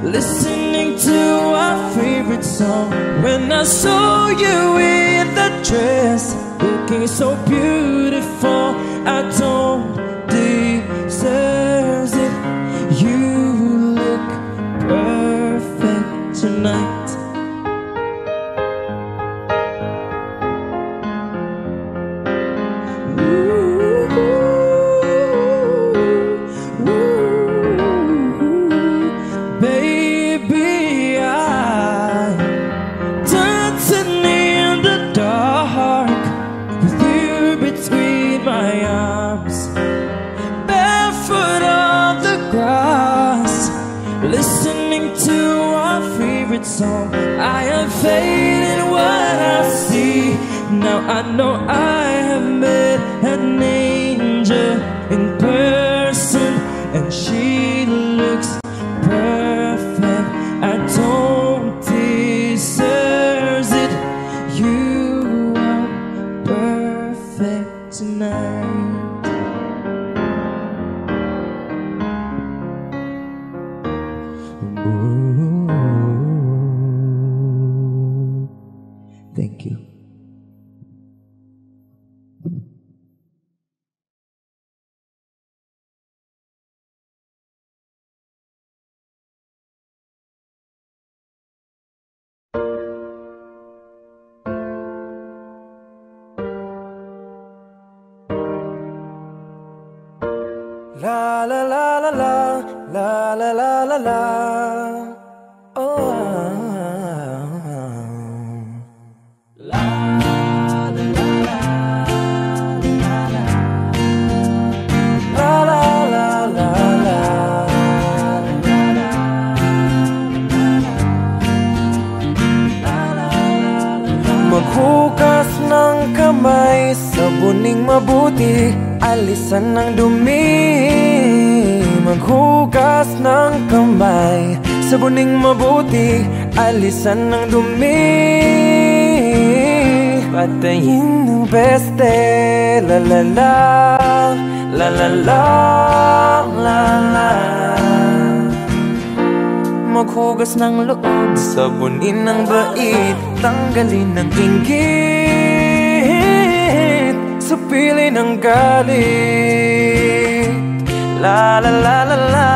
listening to our favorite song. When I saw you in that dress, looking so beautiful, I don't deserve it. You look perfect tonight. Baby, I'm dancing in the dark with you between my arms, barefoot on the grass, listening to our favorite song. I am fading what I see. Now I know I have met an angel in person, and she looks Thank you. La la la la la la la la la la. Oh. La la la la la la. Maghugas ng kamay, sabuning mabuti, alisan ng dumi. Maghugas ng kamay, sabuning mabuti, alisan ng dumi. Patayin ng peste, la la la, la la la, la la. Maghugas ng loob, sabunin ng bait, tanggalin ng inggit, supilin ng galit. La la la la la.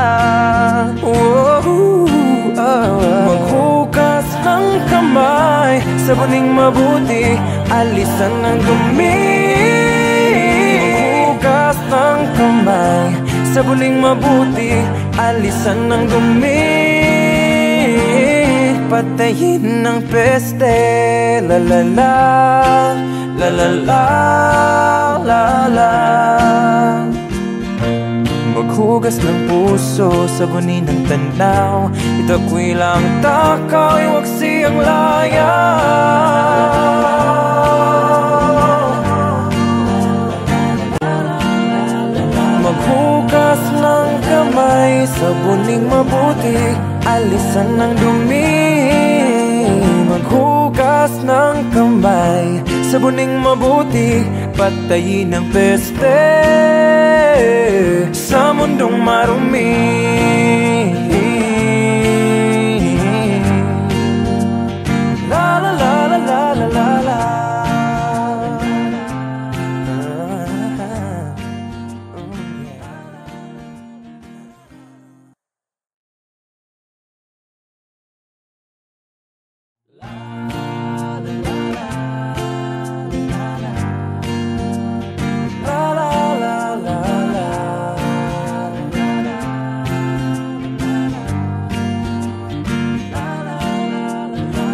Maghugas ng kamay, sabuning mabuti, alisan ng dumi. Maghugas ng kamay, sabuning mabuti, alisan ng dumi. Patayin ng peste, la la la, la la la, la la. Maghugas ng puso, sabunin ng tanaw, itakwil ang takaw, iwag siyang laya. Maghugas ng kamay, sabuning mabuti, alisan ng dumi. Maghugas ng kamay, sabuning mabuti, patayin ng peste sa mundong marumi. La la la la la la la la.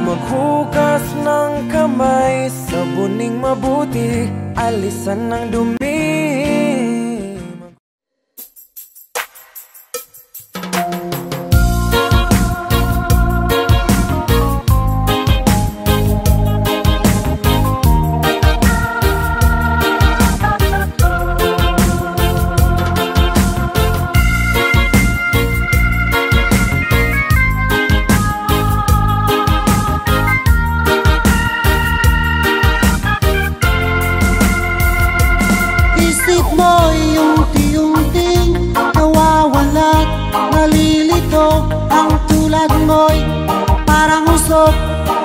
Maghugas ng kamay, sabuning mabuti, alisan ng dumi.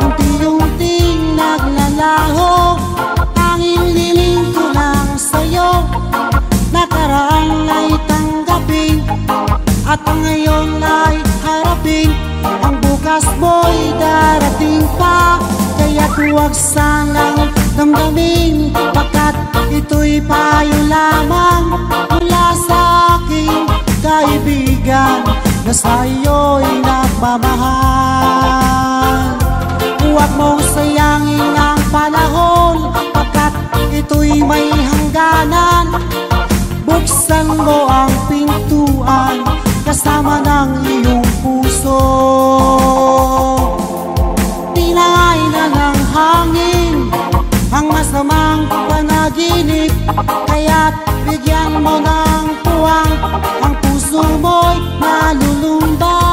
Unti-unting naglalaho, tanging liling ko lang sa'yo. Nakaraan ay tanggapin, at ang ngayon ay harapin. Ang bukas mo'y darating pa, kaya't huwag sanang damdamin, pagkat ito'y payo lamang mula sa aking kaibigan na sa'yo'y nagmamahal. Huwag mong sayangin ang panahon, pagkat ito'y may hangganan. Buksan mo ang pintuan kasama ng iyong puso. Tinangay na ng hangin ang masamang panaginip, kaya't bigyan mo ng puwang ang puso mo'y nalulumbay.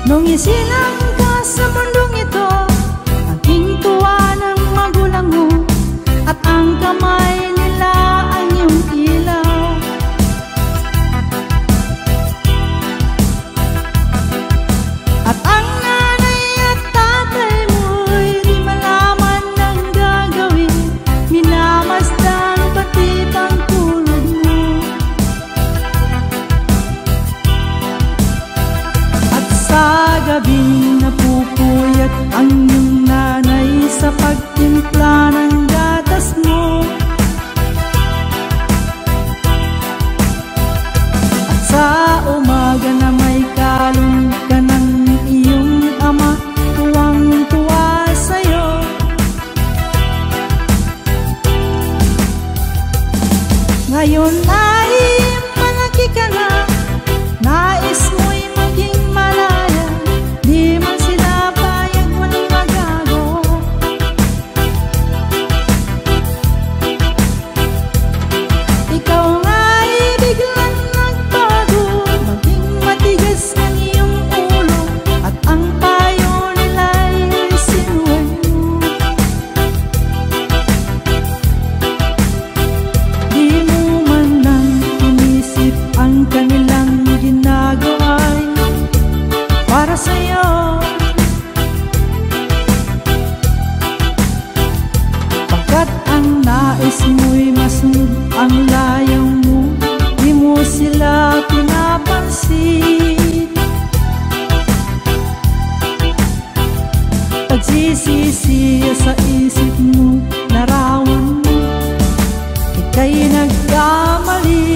Nung isilang ka sa mundong ito, naging tuwa ng magulang mo, at ang kamay nila ang iyong ilaw. At ang nanay at tatay mo'y di malaman ng gagawin, minamasdan pati pang tulog mo. At sa gabing napupuyat ang iyong nanay sa pagtimpla ng gatas mo. At sa umaga na may kalong ka ng iyong ama, tuwang-tuwa sa'yo. Ngayon ay malaki ka na, nais mo'y maging malaya, di man sila payag, walang magagawa. Ikaw nga'y biglang nagbago, maging matigas ang iyong ulo, at ang payo nila'y sinuway mo. Di mo man lang inisip ang kanilang ginagawa'y para sa'yo. Pagkat ang nais mo'y masunod ang layaw mo, di mo sila pinapansin. Pagsisisiya sa isip mo, larawan mo, ika'y nagkamali.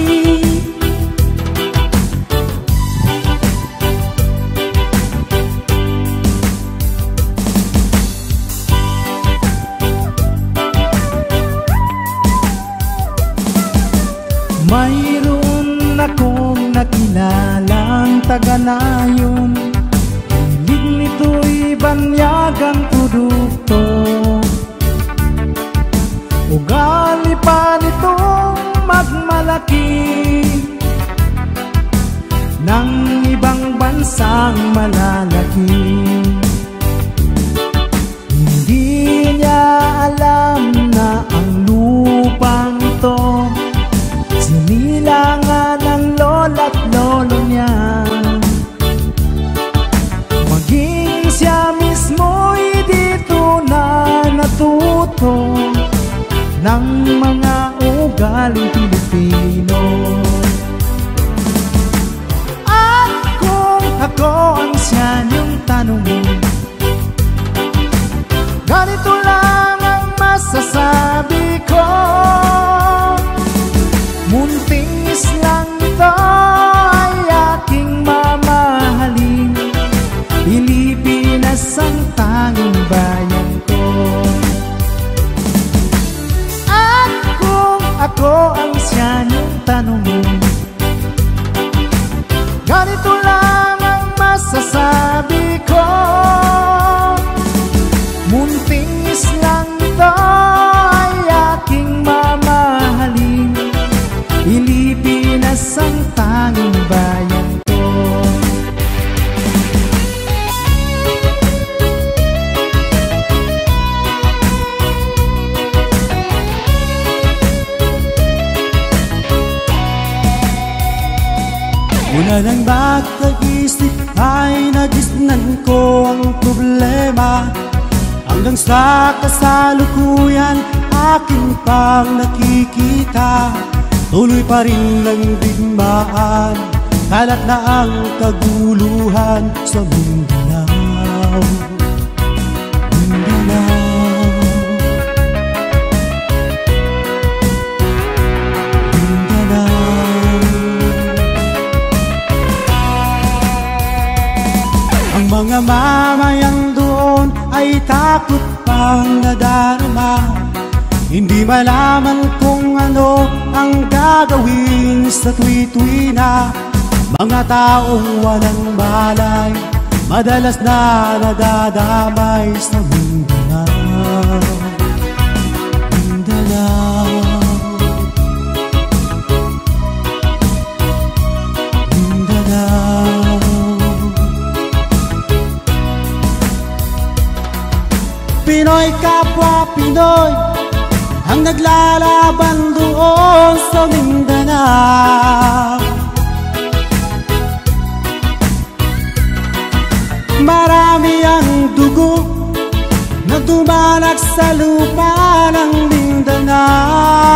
Mayroon akong nakilalang taga-nayon, hilig nito'y banyagang produkto. Ugali pa nitong magmalaki ng ibang bansang malalaki. Hindi niya alam na ang lupang ito sinilangan ng lola't lolo niya. Maging siya mismo'y dito na natuto ng mga ugaling Pilipino. At kung ako ang siya niyong tanongin, ganito lang ang masasabi ko: munting islang ito ay aking mamahalin, Pilipinas ang tanging bayan ko. At kung ako ang siya niyong tanongin, ganito lang ang masasabi ko: munting islang ito ay aking mamahalin, Pilipinas ang tanging bayan ko. Una lang ba't nag-isip ay nagisnan ko ang problema, hanggang sa kasalukuyan aking pang nakikita. Tuloy pa rin ang digmaan, kalat na ang kaguluhan sa Mindanao. Mindanao, Mindanao. Ang mga mamayan doon ay takot pang nadarama, hindi malaman kung ano ang gagawin sa tuwi-tuwi na. Mga taong walang malay, madalas na nadadamay sa Mindanao. Mindanao, Mindanao. Pinoy kapwa Pinoy ang naglalaban doon sa Mindanao. Marami ang dugo na dumalag sa lupa ng Mindanao.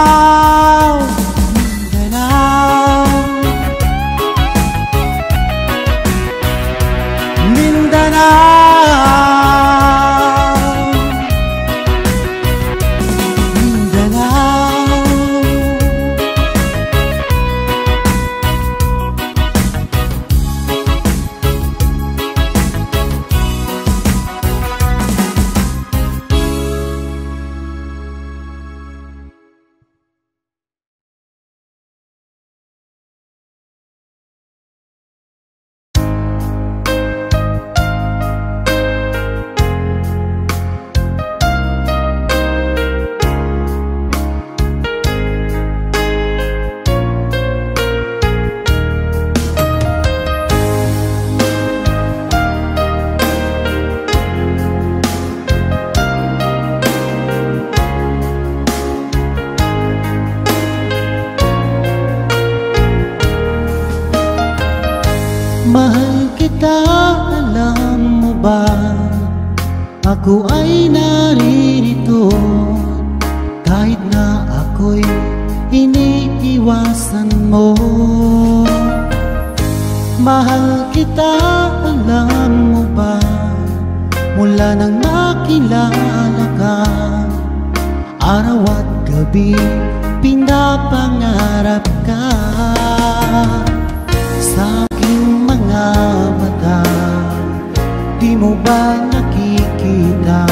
Mahal kita, alam mo ba? Ako ay naririto kahit na ako'y iniiwasan mo. Mahal kita, alam mo ba? Mula nang makilala ka, araw at gabi pinapangarap ka sa aking mga mata. Di mo ba nakikita?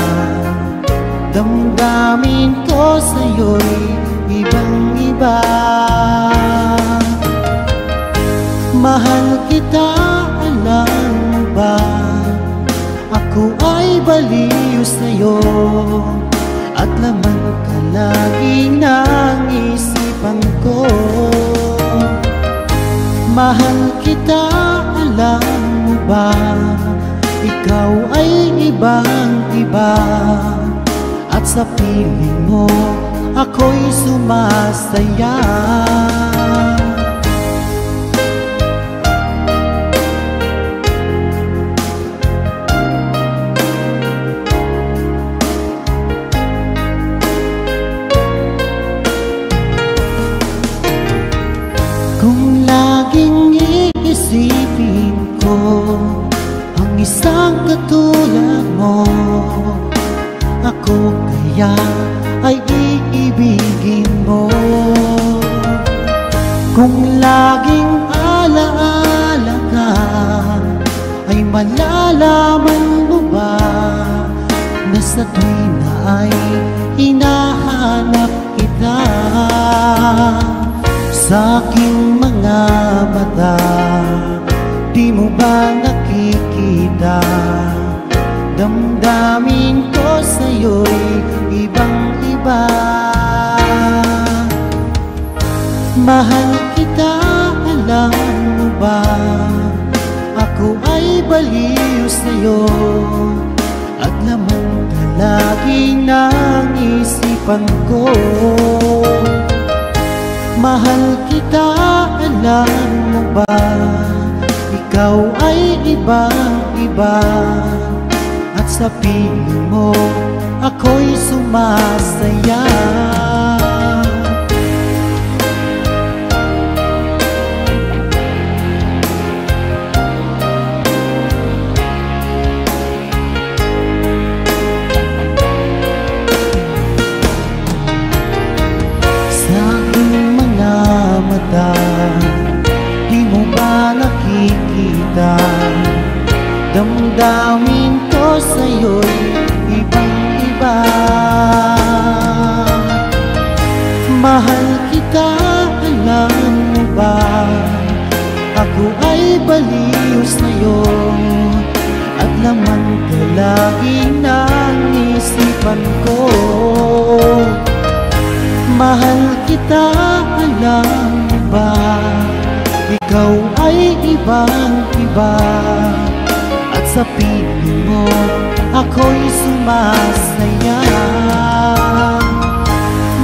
Damdamin ko sa'yo'y ibang-iba. Mahal kita, alam mo ba? Ako ay baliw sa'yo at laman ka lagi ng isipan ko. Mahal kita, alam mo ba? Ikaw ay ibang-iba at sa piling mo ako'y sumasaya. Kung laging iisipin ko ang isang katulad mo, ako kaya ay iibigin mo. Kung laging alaala ka, ay malalaman mo ba na sa tuwina ay hinahanap kita sa aking mga mata. Di mo ba nakikita? Damdamin ko sa'yo'y ibang-iba. Mahal kita, alam mo ba? Ako ay baliw sa'yo at laman ka lagi ng isipan ko. Mahal kita, alam mo ba? Ikaw ay ibang-iba at sa piling mo ako'y sumasaya. Di mo ba nakikita? Damdamin ko sa'yo'y ibang-iba. Mahal kita, alam mo ba? Ako ay baliw sa'yo at laman ka lagi ng isipan ko. Mahal kita, alam mo ba? Ikaw ay ibang-iba at sa piling mo ako'y sumasaya.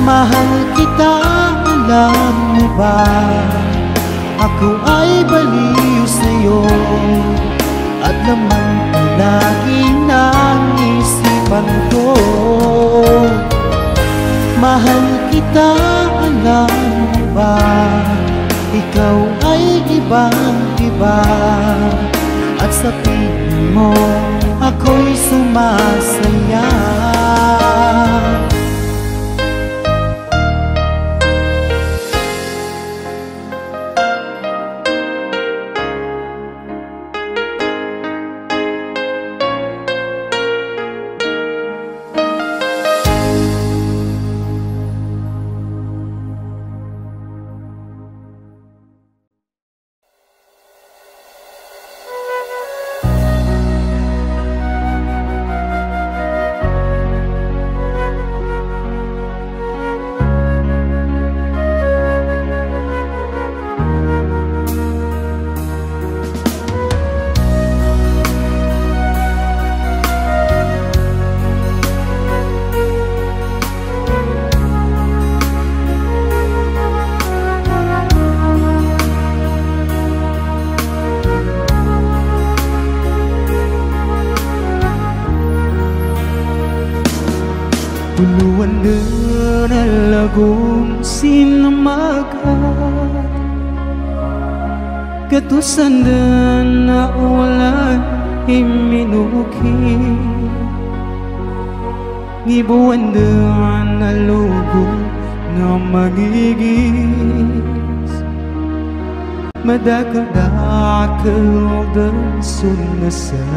Mahal kita, alam mo ba? Ako ay baliw sa'yo at naman palagi ng isipan ko. Mahal kita, alam mo ba? Ikaw ay ibang-iba at sa piling mo ako'y sumasaya. Puluhan din ang lagong sinamagat, katusan din na walang iminuki. Nibuan din na lugo na magigis, madakal-dakal din sunasahid.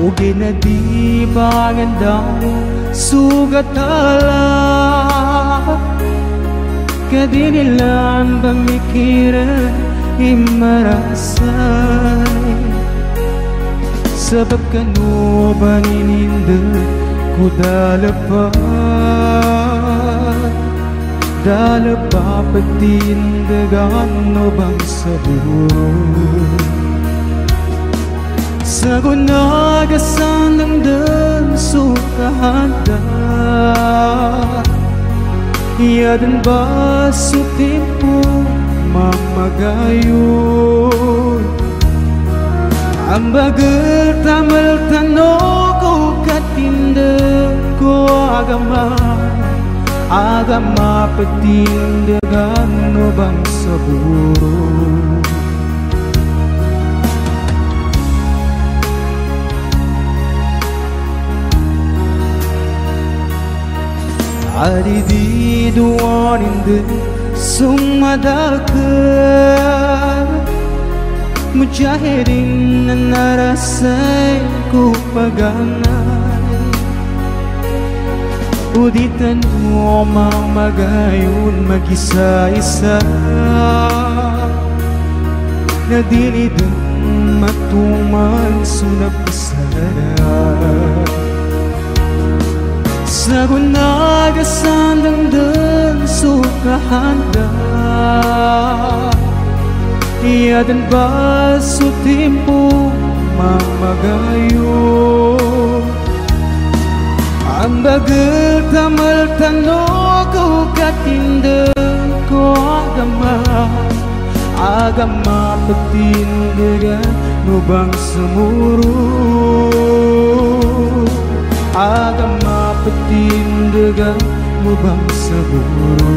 O ginadi bagandang sugatala, kadinilan pamikiran imarasay. Sabab kanu banininda ko dalapa patindagan no bang saburo. Sa gunagasan ng dan sukahanda, iyadan ba sa tempo mamagayon? Ang bagal tamal tanong ko katinda ko agama patindagan no bang saburo. Adi di duwanin din sumadakar, mujahidin na narasay ko paganay. Uditan mo mamagayon mag-isa-isa, na dinidan matuman sunapasarap. Sa gunagasan ng dan sukahanda, iyadan ba sa tempo mamagayon? Ang bagal tamal tanong ko katinda ko agama patindagan no bang sumuro. Agama patindagan mo bang saburo?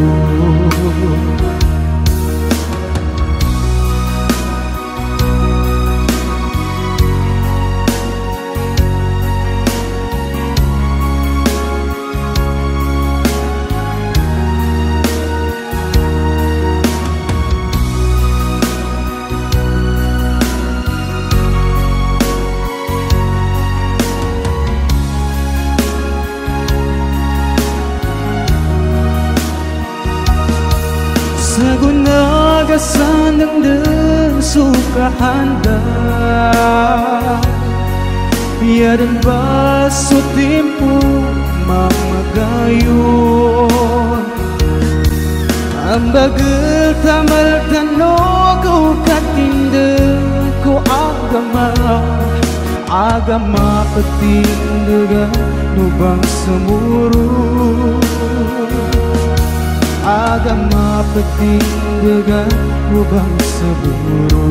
Sa gunagasan ng dan sukahanda, iyadan ba sa tempo mamagayon? Ang bagal tamal tanong ko katinda Aga mapatindagan lubang sa muro, aga mapatindagan lubang sa buro.